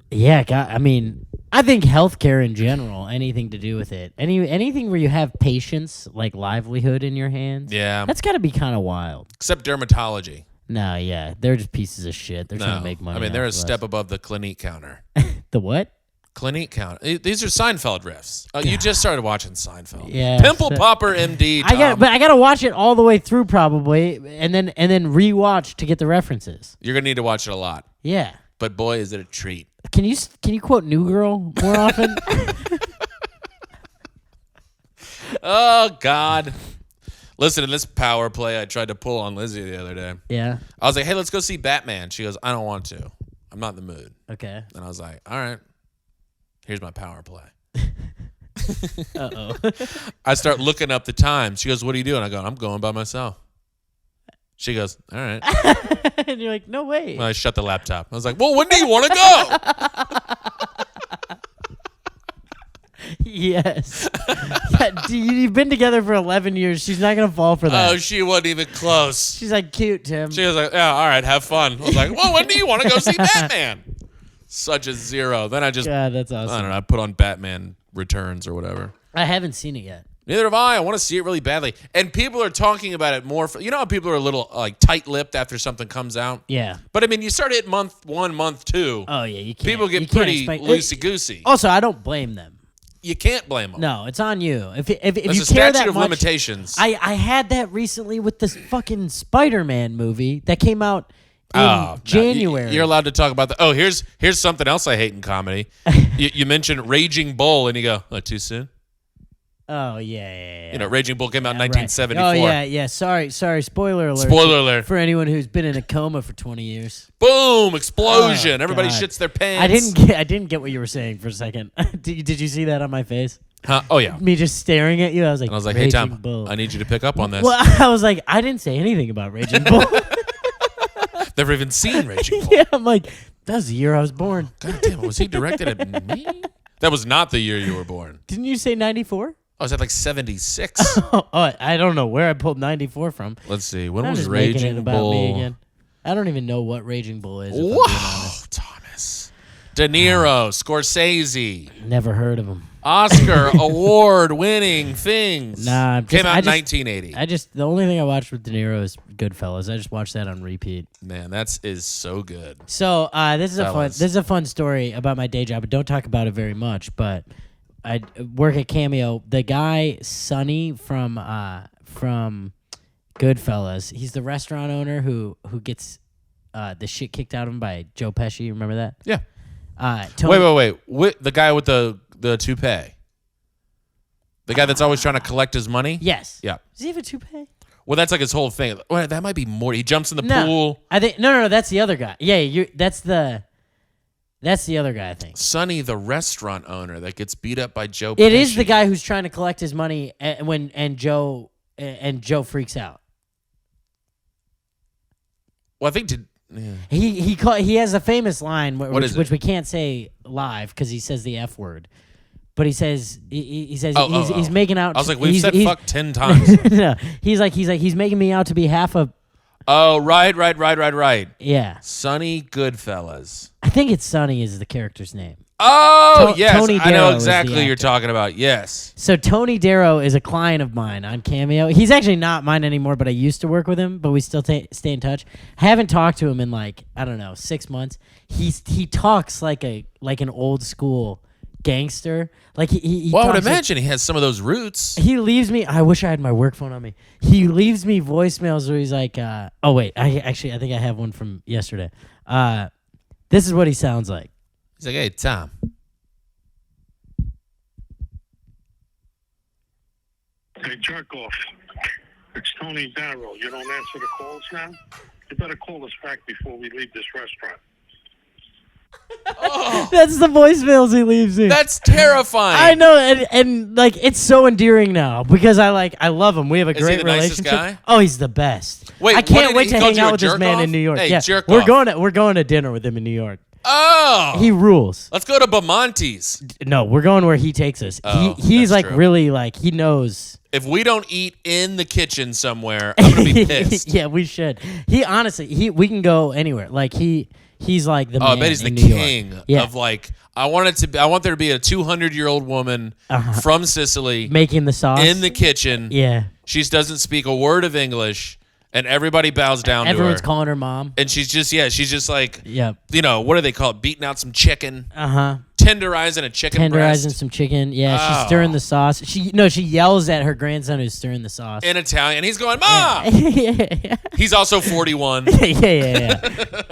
Yeah, God, I mean, I think healthcare in general, anything to do with it, anything where you have patients, like livelihood in your hands, Yeah. that's got to be kind of wild. Except dermatology. No, yeah, they're just pieces of shit. They're trying No. to make money. I mean, they're a off of step us. above the Clinique counter. The what? Clinique counter. These are Seinfeld riffs. You just started watching Seinfeld. Yeah. Pimple Popper MD. Tom. I gotta watch it all the way through probably, and then rewatch to get the references. You're gonna need to watch it a lot. Yeah. But boy, is it a treat. Can you quote New Girl more often? Oh God. Listen to this power play I tried to pull on Lizzie the other day. Yeah. I was like, "Hey, let's go see Batman." She goes, "I don't want to. I'm not in the mood." Okay. And I was like, "All right. Here's my power play." Uh-oh. I start looking up the time. She goes, "What are you doing?" I go, "I'm going by myself." She goes, "All right." And you're like, no way. Well, I shut the laptop. I was like, "Well, when do you want to go?" Yes. Yeah, you've been together for 11 years. She's not going to fall for that. Oh, she wasn't even close. She's like, cute, Tim. She was like, "Yeah, all right, have fun." I was like, "Well, when do you want to go see Batman?" Such a zero. Then I just, God, that's I awesome. don't know, I put on Batman Returns or whatever. I haven't seen it yet. Neither have I. I want to see it really badly. And people are talking about it more. You know how people are a little like tight-lipped after something comes out? Yeah. But I mean, you start at month 1, month 2. Oh, yeah, you can't. People you get can't pretty expect- loosey-goosey. Also, I don't blame them. You can't blame them. No, it's on you. If There's you a care statute that of much, limitations. I had that recently with this fucking Spider-Man movie that came out in No, January. you're allowed to talk about that. Oh, here's something else I hate in comedy. you mentioned Raging Bull, and you go, "Oh, too soon." Oh yeah. You know, Raging Bull came out in Right. 1974. Oh yeah. Sorry. Spoiler alert. Spoiler alert. For anyone who's been in a coma for 20 years. Boom! Explosion! Oh, Everybody God. shits their pants. I didn't get what you were saying for a second. Did you see that on my face? Huh? Oh yeah. Me just staring at you. I was like, And I was like, "Hey Raging Tom, Bull. I need you to pick up on this." Well, I was like, I didn't say anything about Raging Bull. Never even seen Raging Bull. Yeah, I'm like, that was the year I was born. God damn it! Was he directed at me? That was not the year you were born. Didn't you say 94? Oh, is that like 76? Oh, I don't know where I pulled 94 from. Let's see. When I'm was just making it Raging about Bull? me again. I don't even know what Raging Bull is. If I'm being Wow, honest. Thomas. De Niro, Scorsese, Never heard of him. Oscar award-winning things. Nah, Came out I in just- 1980. The only thing I watched with De Niro is Goodfellas. I just watched that on repeat. Man, that is so good. So this is Fellas. a fun story about my day job. I don't talk about it very much, but I work at Cameo. The guy Sonny from Goodfellas, he's the restaurant owner who gets the shit kicked out of him by Joe Pesci. Remember that? Yeah. Tony, Wait. The guy with the toupee. The guy that's always trying to collect his money? Yes. Yeah. Does he have a toupee? Well, that's like his whole thing. Well, that might be more. He jumps in the No. pool. I think no. That's the other guy. Yeah, that's the other guy. I think Sonny, the restaurant owner that gets beat up by Joe Pesci. it is the guy who's trying to collect his money and Joe freaks out. Well, I think He has a famous line which we can't say live because he says the F word, but he says he's making out. I was like, we've said he's- fuck 10 times. No, he's making me out to be half a. Oh, right. Yeah, Sonny Goodfellas. I think it's Sonny is the character's name. Oh, yes. Tony I know Darrow is exactly the who you're actor. talking about. Yes. So Tony Darrow is a client of mine on Cameo. He's actually not mine anymore, but I used to work with him. But we still stay in touch. I haven't talked to him in like I don't know 6 months. He talks like an old school gangster. Like he Well, I would talks like- imagine he has some of those roots. he leaves me. I wish I had my work phone on me. He leaves me voicemails where he's like, "Oh wait, I think I have one from yesterday." This is what he sounds like. He's like, hey, Tom. Hey, jerk off. It's Tony Darrow. You don't answer the calls now? You better call us back before we leave this restaurant. That's the voicemails he leaves me. That's terrifying. I know, and like it's so endearing now because I love him. We have a Is he great the nicest relationship. guy? Oh, he's the best. Wait, I what can't did wait he to call hang you, a out with this jerk man off? in New York. Hey, Yeah, jerk we're off. going to dinner with him in New York. Oh. He rules. Let's go to Bamonte's. No, we're going where he takes us. Oh, He's that's like true. really like he knows. If we don't eat in the kitchen somewhere, I'm going to be pissed. Yeah, we should. He honestly, we can go anywhere. Like he's like the Oh, man I bet he's the in New York. king Yeah. of like, I want there to be a 200-year-old woman from Sicily Making the sauce in the kitchen. Yeah, She doesn't speak a word of English, and everybody bows down everyone's to her. calling her mom. And she's just like, Yep. what do they call it? Beating out some chicken, Uh-huh. tenderizing a chicken Tenderizing breast some chicken. Yeah, Oh. she's stirring the sauce. She yells at her grandson who's stirring the sauce. in Italian. And he's going, Ma! yeah. He's also 41. Yeah.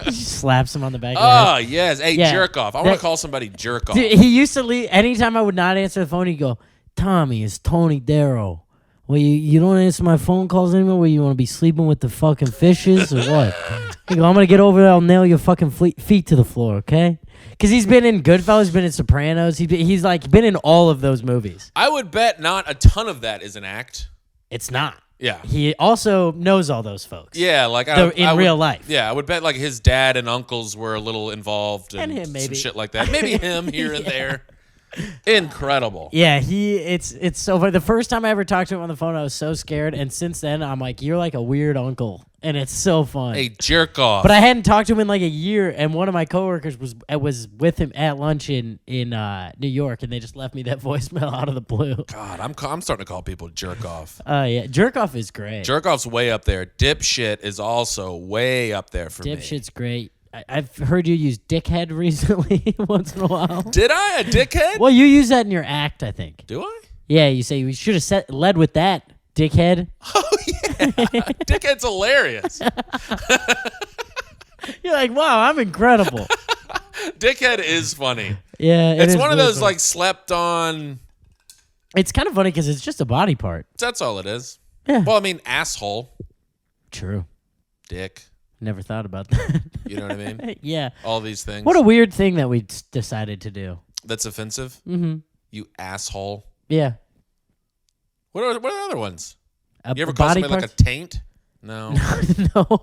She slaps him on the back of the head. Oh, yes. Hey, Yeah. jerk off. I want to call somebody jerk off. Dude, he used to leave anytime I would not answer the phone. He'd go, "Tommy, it's Tony Darrow. Well, you don't answer my phone calls anymore. Where you want to be sleeping with the fucking fishes or what?" He go, "I'm gonna get over there. I'll nail your fucking feet to the floor, okay?" Because he's been in Goodfellas, been in Sopranos. He's like been in all of those movies. I would bet not a ton of that is an act. It's not. Yeah. He also knows all those folks. Yeah, like In real life. Yeah, I would bet like his dad and uncles were a little involved And him, some maybe. shit like that. Maybe him here and there. Incredible. Yeah, it's so funny. The first time I ever talked to him on the phone, I was so scared, and since then, I'm like, you're like a weird uncle, and it's so fun. Hey, jerk off. But I hadn't talked to him in like a year, and one of my coworkers was with him at lunch in New York, and they just left me that voicemail out of the blue. God, I'm starting to call people jerk off. Yeah, jerk off is great. Jerk off's way up there. Dipshit is also way up there for me. Dipshit's great. I've heard you use dickhead recently once in a while. Did I? A dickhead? Well, you use that in your act, I think. Do I? Yeah, you say we should have led with that, dickhead. Oh, yeah. Dickhead's hilarious. You're like, wow, I'm incredible. Dickhead is funny. Yeah, It's is one of really those funny. like slept on. It's kind of funny because it's just a body part. That's all it is. Yeah. Well, I mean, asshole, True. dick. Never thought about that. You know what I mean? Yeah. All these things. What a weird thing that we decided to do. That's offensive. Mm-hmm. You asshole. Yeah. What are the other ones? A You ever call body somebody like a parts? taint? No. No.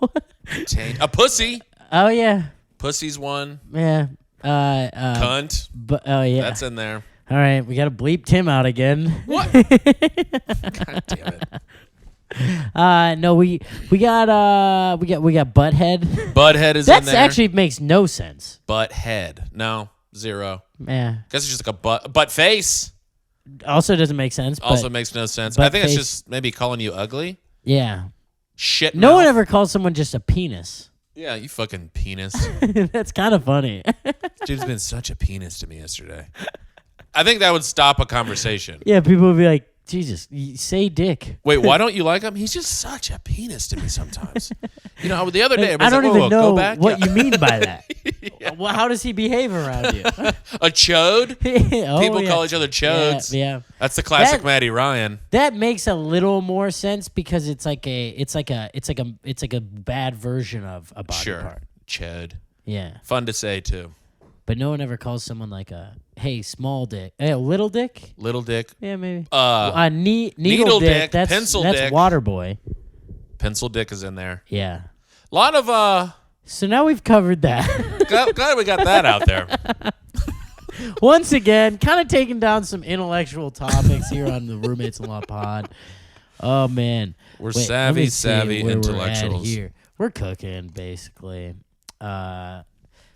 Taint. A pussy. Oh yeah. Pussy's one. Yeah. Cunt. Oh yeah. That's in there. All right, we got to bleep Tim out again. What? God damn it. No, we got Butthead. Butthead is That in there. actually makes no sense. Butthead. No, 0. Yeah. Guess it's just like a butt face. Also doesn't make sense. Also but makes no sense. butt I think it's face- just maybe calling you ugly. yeah. Shit. No mouth. one ever calls someone just a penis. Yeah, you fucking penis. That's kind of funny. Dude's been such a penis to me yesterday. I think that would stop a conversation. Yeah, people would be like, Jesus, say dick. Wait, why don't you like him? He's just such a penis to me sometimes. You know, the other day I was I don't like, even whoa, know go back. what Yeah. you mean by that. Well, how does he behave around you? A chode? Oh, People yeah. call each other chodes. Yeah. That's the classic That- Matty Ryan. That makes a little more sense because it's like a bad version of a body Sure. part. Chode. Yeah. Fun to say too. But no one ever calls someone like hey, small dick. Hey, little dick? Little dick. Yeah, maybe. Needle Needle dick, dick. pencil that's dick. Water boy. Pencil dick is in there. Yeah. A lot of So now we've covered that. glad we got that out there. Once again, kind of taking down some intellectual topics here on the Roommates in Law pod. Oh man, We're Wait, let me savvy see where intellectuals. We're at here. We're cooking basically.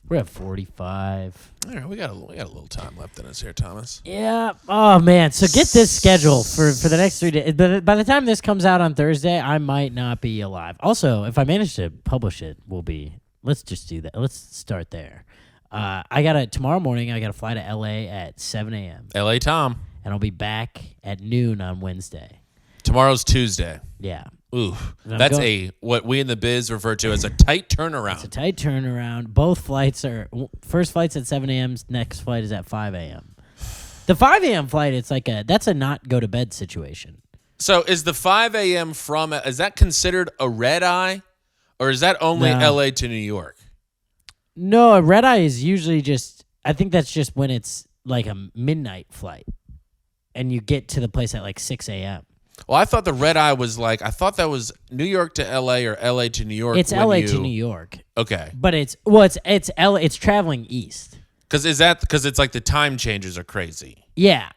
We're at 45. All right, we got a little time left in us here, Thomas. Yeah. Oh man. So get this schedule for the next 3 days. By the time this comes out on Thursday, I might not be alive. Also, if I manage to publish it, we'll be. Let's just do that. Let's start there. Tomorrow morning. I got to fly to LA at 7 a.m. L.A. Tom. and I'll be back at noon on Wednesday. Tomorrow's Tuesday. Yeah. Ooh, And I'm that's going- what we in the biz refer to as a tight turnaround. It's a tight turnaround. Both flights are first flight's at 7 a.m. Next flight is at 5 a.m. The 5 a.m. flight, it's like that's a not go to bed situation. So is the 5 a.m. is that considered a red eye, or is that only No. L.A. to New York? No, a red eye is usually just. I think that's just when it's like a midnight flight, and you get to the place at like 6 a.m. Well, I thought the red eye was I thought that was New York to L.A. or L.A. to New York. It's LA to New York, Okay, but it's LA. It's traveling east. because it's like the time changes are crazy. Yeah,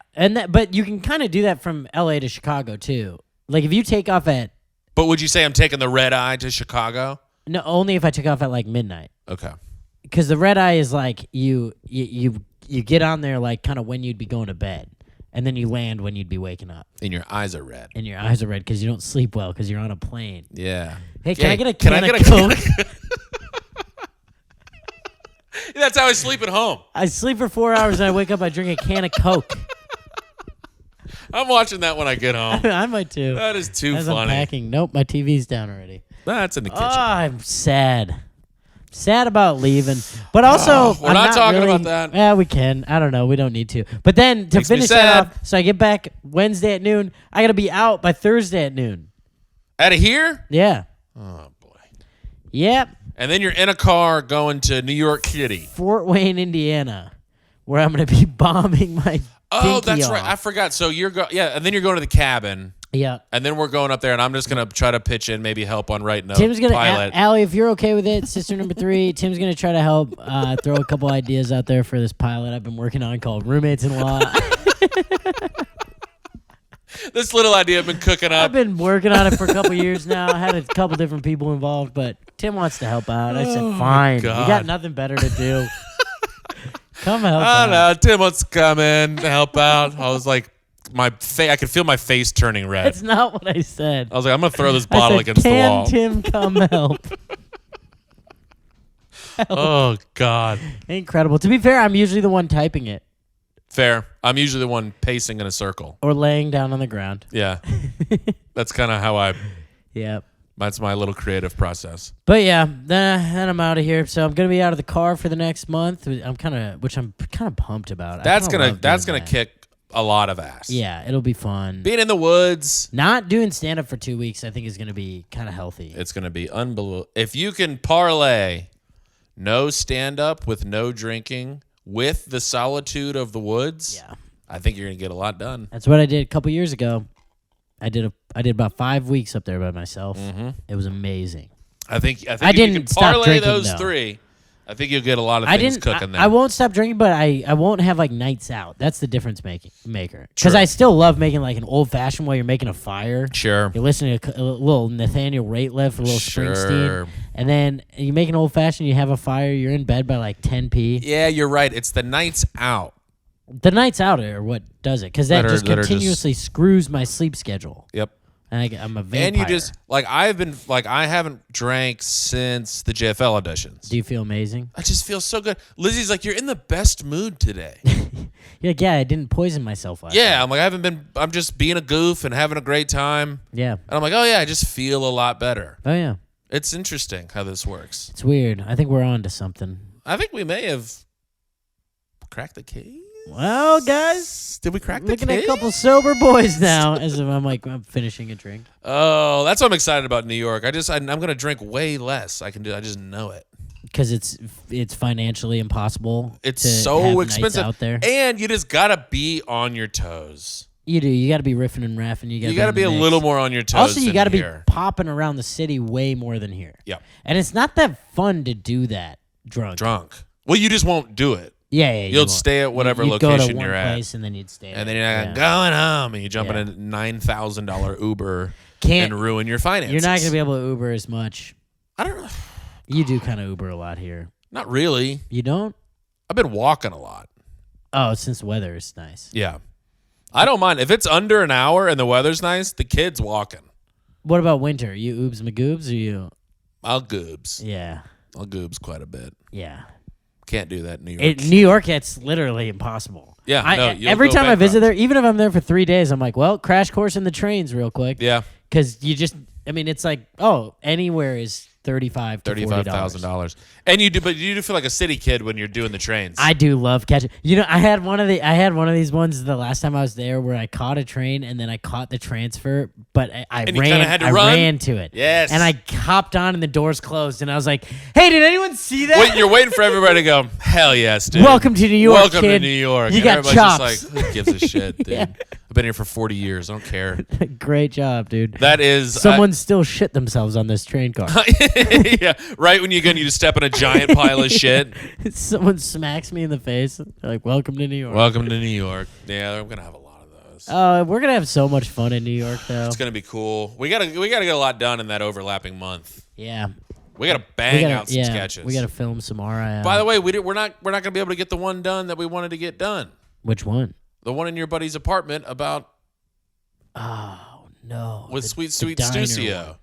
but you can kind of do that from LA to Chicago too. Like if you take off at But would you say I'm taking the red eye to Chicago? no, only if I took off at like midnight. Okay. Because the red eye is like you get on there like kind of when you'd be going to bed, and then you land when you'd be waking up, And your eyes are red. and your eyes are red because you don't sleep well because you're on a plane. Yeah. Hey, can I get a Can I can of get a Coke? That's how I sleep at home. I sleep for 4 hours and I wake up. I drink a can of Coke. I'm watching that when I get home. I might too. That is too As I'm funny. packing. Nope, my TV's down already. That's in the kitchen. Oh, I'm sad. Sad about leaving, but also We're I'm not talking really- about that. Yeah, we can. I don't know. We don't need to. But then to Makes me finish sad. that off, so I get back Wednesday at noon. I gotta be out by Thursday at noon. Out of here? Yeah. Oh boy. Yep. And then you're in a car going to New York City. Fort Wayne, Indiana, where I'm gonna be bombing my. Oh, dinky that's right. off. I forgot. So and then you're going to the cabin, Yeah. and then we're going up there, and I'm just gonna try to pitch in, maybe help on writing a Tim's gonna. pilot. Allie, if you're okay with it, sister number 3. Tim's gonna try to help throw a couple ideas out there for this pilot I've been working on called Roommates in Law. This little idea I've been cooking I've up. been working on it for a couple years now. I had a couple different people involved, but Tim wants to help out. I said, fine. You God. got nothing better to do. Come help I out. don't know. Tim wants to come in to help out. I was like, I could feel my face turning red. That's not what I said. I was like, I'm gonna throw this I bottle said, against the can wall. Tim come help? Oh God. Incredible. To be fair, I'm usually the one typing it Fair. I'm usually the one pacing in a circle. or laying down on the ground. Yeah. That's kind of how Yep. that's my little creative process. But yeah, then I'm out of here. So I'm gonna be out of the car for the next month. I'm kind of pumped about. That's kinda gonna love doing that. kick a lot of ass. Yeah, it'll be fun. Being in the woods, Not doing stand up for 2 weeks, I think, is gonna be kind of healthy. it's gonna be unbelievable. If you can parlay no stand up with no drinking with the solitude of the woods, Yeah, I think you're gonna get a lot done. that's what I did a couple years ago. I did about 5 weeks up there by myself. Mm-hmm. It was amazing. I think I if you didn't can stop parlay drinking, those though. three. I think you'll get a lot of things cooking there. I won't stop drinking, but I won't have like nights out. That's the difference maker. Because True. I still love making like an old fashioned while you're making a fire. Sure. You're listening to a little Nathaniel Rateliff, a little Springsteen, and then you make an old fashioned. You have a fire. You're in bed by like 10 p. Yeah, you're right. It's the nights out. The nights out are what does it, because that just continuously screws my sleep schedule. Yep. And I'm a vampire. And you just I haven't drank since the JFL auditions. Do you feel amazing? I just feel so good. Lizzie's like, you're in the best mood today. You're like, yeah, I didn't poison myself last Yeah, night. I'm like, I'm just being a goof and having a great time. Yeah. And I'm like, oh yeah, I just feel a lot better. Oh yeah. It's interesting how this works. It's weird. I think we're on to something. I think we may have cracked the case. Well, guys, Did we crack the looking case? at a couple sober boys now. As if I'm finishing a drink. Oh, that's what I'm excited about New York. I'm gonna drink way less. I just know it. Because it's financially impossible. It's to so have nights expensive out there. and you just gotta be on your toes. You do. You got to be riffing and raffing. You got to be a little more on your toes. Also, you got to be popping around the city way more than here. Yeah. And it's not that fun to do that drunk. Well, you just won't do it. Yeah. You'll stay at whatever you'd location go to one you're at, place and then you'd stay. and then there. you're going home, and you jump in a $9,000 Uber Can't and ruin your finances. You're not gonna be able to Uber as much. I don't know. You do kind of Uber a lot here. Not really. You don't? I've been walking a lot. Oh, since the weather is nice. Yeah. I don't mind. If it's under an hour and the weather's nice, the kid's walking. What about winter? You oobs magoobs or you? I'll goobs. Yeah. I'll goobs quite a bit. Yeah. Can't do that in New York. New York, it's literally impossible. Yeah, every go time I bankrupt. visit there, even if I'm there for 3 days, I'm like, well, crash course in the trains real quick. Yeah. Because it's like, anywhere is $35,000 to $40,000. And you do feel like a city kid when you're doing the trains. I do love catching. I had one of these ones the last time I was there where I caught a train and then I caught the transfer, but I you kinda had to run? ran to it. Yes. And I hopped on and the doors closed and I was like, "Hey, did anyone see that?" Wait, you're waiting for everybody to go, hell yes, dude. Welcome to New York, Welcome kid. to New York. You And got everybody's chops. just like, who gives a shit, dude? Yeah. I've been here for 40 years. I don't care. Great job, dude. That is... Someone still shit themselves on this train car. yeah, right when you just step in a giant pile of shit. Someone smacks me in the face. They're like, "Welcome to New York." Welcome to New York. Yeah, I'm going to have a lot of those. We're gonna have so much fun in New York, though. It's going to be cool. We gotta get a lot done in that overlapping month. Yeah. We got to bang out some sketches. We got to film some RIL. By the way, we're not going to be able to get the one done that we wanted to get done. Which one? The one in your buddy's apartment about Oh no. with The Sweet diner Stucio. one.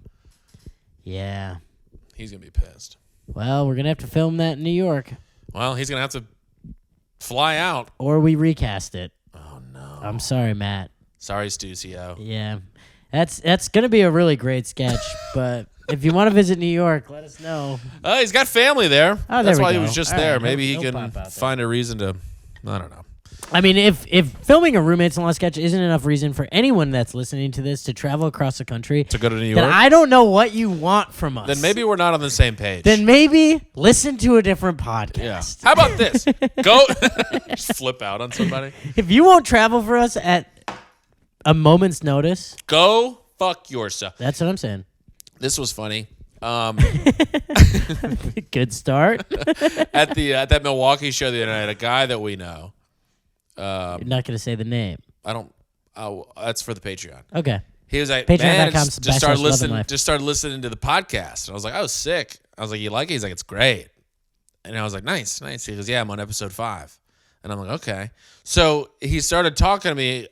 Yeah. He's going to be pissed. Well, we're gonna have to film that in New York, Well, he's going to have to fly out. or we recast it. Oh no. I'm sorry, Matt. Sorry, Stucio. Yeah, that's gonna be a really great sketch. But if you want to visit New York, let us know. He's got family there. Oh, there That's we why he go. was just All there. right, Maybe he'll he pop can out there. find a reason to. I don't know. I mean, if filming a roommates-in-law sketch isn't enough reason for anyone that's listening to this to travel across the country To go to New then York? I don't know what you want from us. Then maybe we're not on the same page. Then maybe listen to a different podcast. Yeah. How about this? Go just flip out on somebody. If you won't travel for us at a moment's notice, Go fuck yourself. that's what I'm saying. This was funny. Good start. At that Milwaukee show the other night, a guy that we know. You're not going to say the name. I don't. Oh, that's for the Patreon. Okay. He was like, Patreon.com man, just started /Love and listening. Life. Just started listening to the podcast, and I was like, oh, sick. I was like, you like it? He's like, it's great. And I was like, nice. He goes, yeah, I'm on episode 5. And I'm like, okay. So he started talking to me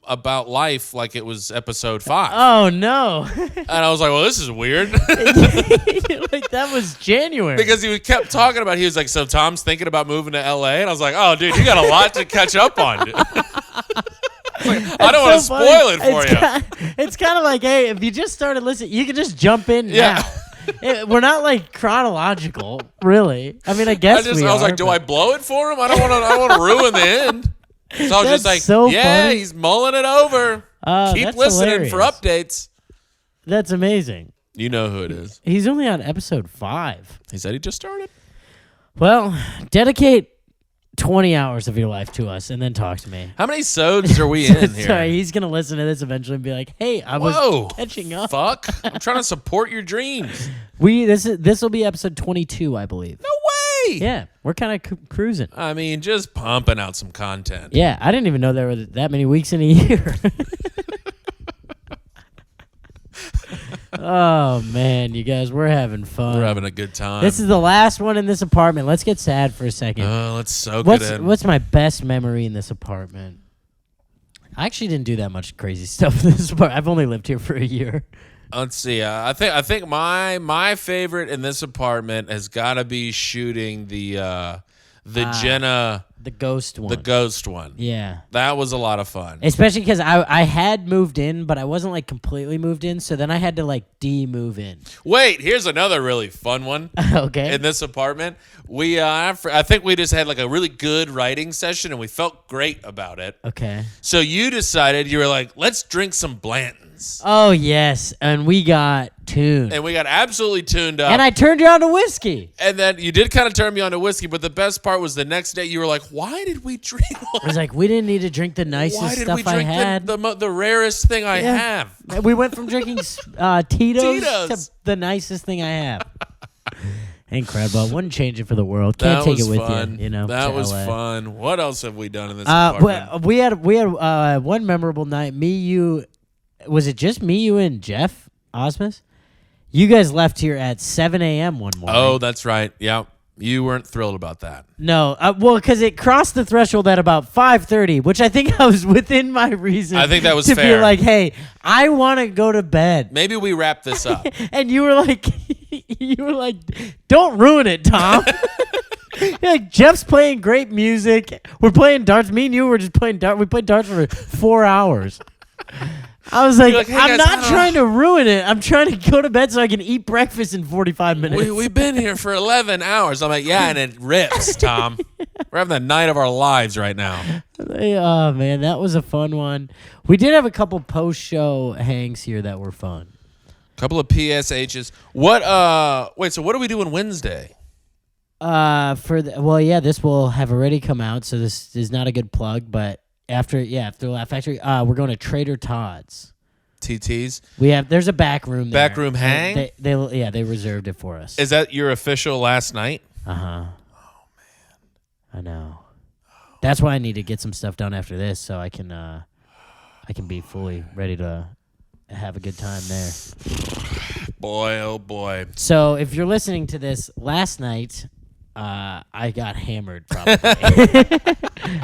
about life like it was episode 5. Oh, no. And I was like, well, this is weird. Like, that was January. Because he kept talking about, he was like, so Tom's thinking about moving to LA? And I was like, oh, dude, you got a lot to catch up on, dude. I don't want to spoil it for you. It's kind of like, hey, if you just started listening, you can just jump in Yeah. now. We're not like chronological, really. I mean, I guess I was are, like, do but- I blow it for him? I don't want to ruin the end. So I was just That's like, so yeah, funny. he's mulling it over. Keep that's listening for hilarious. updates. That's amazing. You know who it is. He's only on episode 5. He said he just started. Well, dedicate 20 hours of your life to us and then talk to me. How many sods are we in here? Sorry, he's going to listen to this eventually and be like, hey, I was Whoa, catching up. fuck. I'm trying to support your dreams. This will be episode 22, I believe. No Really? Yeah, we're kind of cruising. I mean, just pumping out some content. Yeah, I didn't even know there were that many weeks in a year. Oh man, you guys, we're having fun. We're having a good time. This is the last one in this apartment. Let's get sad for a second. Let's soak it in. What's my best memory in this apartment? I actually didn't do that much crazy stuff in this apartment. I've only lived here for a year. Let's see. I think my favorite in this apartment has got to be shooting the Jenna. The ghost one. The ghost one. Yeah. That was a lot of fun. Especially because I had moved in, but I wasn't like completely moved in. So then I had to like de-move in. Wait, here's another really fun one. Okay. In this apartment, we I think we just had like a really good writing session and we felt great about it. Okay. So you decided, you were like, let's drink some Blanton's. Oh, yes. And we got tuned. And we got absolutely tuned up. And I turned you on to whiskey. And then you did kind of turn me on to whiskey, but the best part was the next day you were like, why did we drink all I was like, we didn't need to drink the nicest Why did stuff we drink I had. the rarest thing I have? We went from drinking Tito's to the nicest thing I have. Incredible. Wouldn't change it for the world. Can't take it with fun. you. You know, that to was LA. fun. What else have we done in this apartment? But we had one memorable night. Me, you, was it just me, you, and Jeff Osmus? You guys left here at 7 a.m. one morning. Oh, that's right. Yeah. You weren't thrilled about that. No, well, because it crossed the threshold at about 5:30, which I think I was within my reason. I think that was to fair. be like, hey, I want to go to bed. Maybe we wrap this up. And you were like, don't ruin it, Tom. You're like, Jeff's playing great music. We're playing darts. Me and you were just playing darts. We played darts for 4 hours. I was like, like, hey, I'm guys, not trying to ruin it. I'm trying to go to bed so I can eat breakfast in 45 minutes. We've been here for 11 hours. I'm like, yeah, and it rips, Tom. We're having the night of our lives right now. Oh, man, that was a fun one. We did have a couple post-show hangs here that were fun. Couple of PSHs. Wait, so what are we doing Wednesday? This will have already come out, so this is not a good plug, but after Laugh Factory, we're going to Trader Todd's. TT's? There's a back room there. Back room hang? They reserved it for us. Is that your official last night? Uh-huh. Oh, man. I know. That's why I need to get some stuff done after this so I can be fully ready to have a good time there. Boy, oh boy. So if you're listening to this last night, I got hammered probably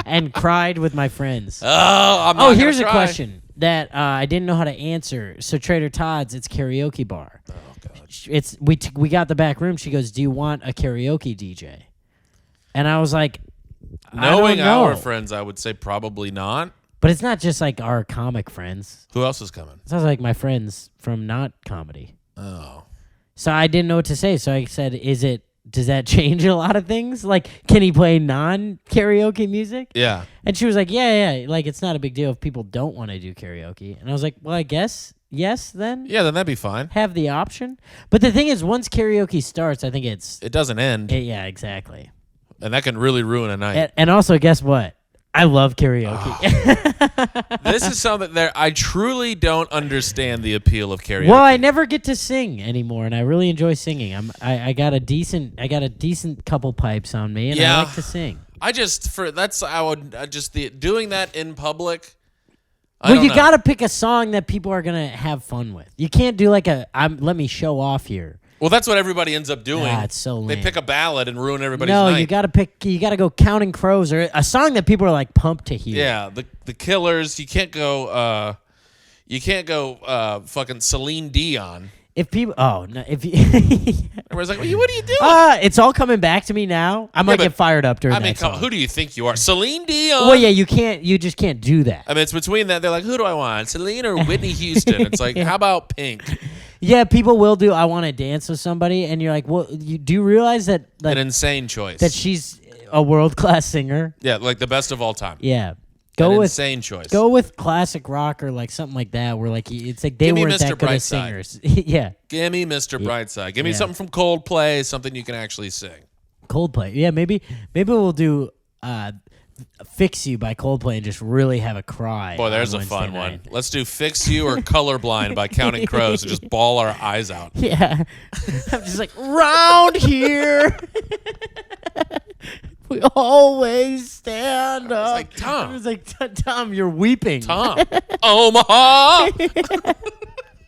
and cried with my friends. Here's a question that I didn't know how to answer. So Trader Todd's, it's karaoke bar. Oh God. We got the back room. She goes, "Do you want a karaoke DJ?" And I was like, knowing I don't know. our friends, I would say probably not. But it's not just like our comic friends. Who else is coming? It sounds like my friends from not comedy. Oh. So I didn't know what to say. So I said, does that change a lot of things? Like, can he play non-karaoke music? Yeah. And she was like, yeah. Like, it's not a big deal if people don't want to do karaoke. And I was like, well, I guess yes then. Yeah, then that'd be fine. Have the option. But the thing is, once karaoke starts, I think it doesn't end. Yeah, exactly. And that can really ruin a night. And also, guess what? I love karaoke. This is something that I truly don't understand the appeal of karaoke. Well, I never get to sing anymore, and I really enjoy singing. I got a decent couple pipes on me, and I like to sing. Doing that in public. You got to pick a song that people are gonna have fun with. You can't do like let me show off here. Well, that's what everybody ends up doing. It's so lame. They pick a ballad and ruin everybody's night. No, you got to go Counting Crows or a song that people are like pumped to hear. Yeah, the Killers. You can't go fucking Celine Dion. If people, if you, everybody's like, what are you doing? It's all coming back to me now. I might get fired up during that song. Who do you think you are, Celine Dion? Well, yeah, you just can't do that. I mean, it's between that. They're like, who do I want, Celine or Whitney Houston? It's like, how about Pink? Yeah, people will do. I want to dance with somebody, and you're like, well, you do realize that an insane choice. That she's a world-class singer. Yeah, like the best of all time. Yeah. Insane choice. Go with classic rock or like something like that, where like it's like they weren't that good as singers. Yeah. Give me Mr. Brightside. Give me something from Coldplay, something you can actually sing. Coldplay. Yeah, maybe we'll do Fix You by Coldplay and just really have a cry. Boy, there's a fun one. Let's do Fix You or Colorblind by Counting Crows and just bawl our eyes out. Yeah. I'm just like, round here. We always stand up. like, Tom. I was like, Tom, you're weeping. Tom. Omaha.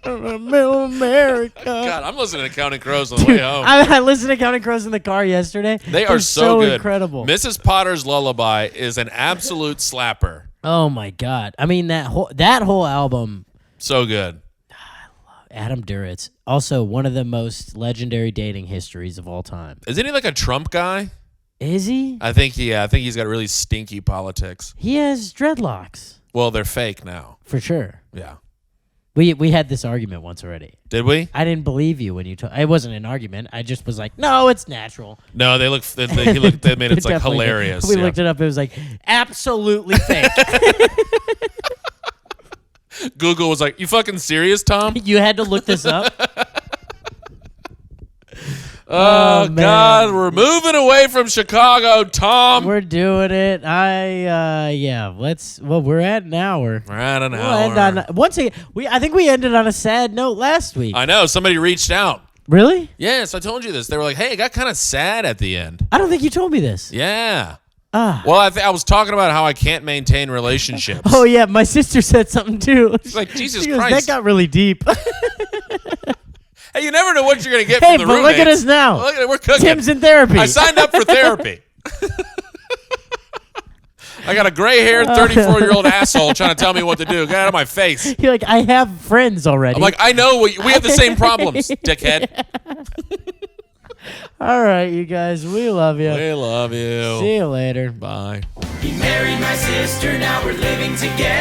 Middle America. God, I'm listening to Counting Crows on the way home. I listened to Counting Crows in the car yesterday. They are They're so good. incredible. Mrs. Potter's Lullaby is an absolute slapper. Oh my God. I mean, that whole album, So good. Adam Duritz, also one of the most legendary dating histories of all time. Isn't he like a Trump guy? Is he? I think he's got really stinky politics. He has dreadlocks. Well, they're fake now. For sure. Yeah. We had this argument once already. Did we? I didn't believe you when you told. It wasn't an argument. I just was like, no, it's natural. No, they look. They made it like Definitely. hilarious. We yeah. looked it up. It was like absolutely fake. Google was like, "You fucking serious, Tom?" You had to look this up. Oh, man. God, we're moving away from Chicago, Tom. We're doing it. We're at an hour. We're at an We'll hour. end on, once again, I think we ended on a sad note last week. I know somebody reached out. Really? Yes, I told you this. They were like, "Hey, it got kind of sad at the end." I don't think you told me this. Yeah. Ah. Well, I was talking about how I can't maintain relationships. Oh yeah, my sister said something too. She's like, Jesus She goes, Christ. that got really deep. Hey, you never know what you're gonna get Hey, from the but look at roommates. us now. Look at it, we're cooking. Tim's in therapy. I signed up for therapy. I got a gray-haired 34-year-old asshole trying to tell me what to do. Get out of my face. You're like, I have friends already. I'm like, I know we have the same problems, dickhead. all right, you guys, we love you. We love you. See you later. Bye. He married my sister, now we're living together.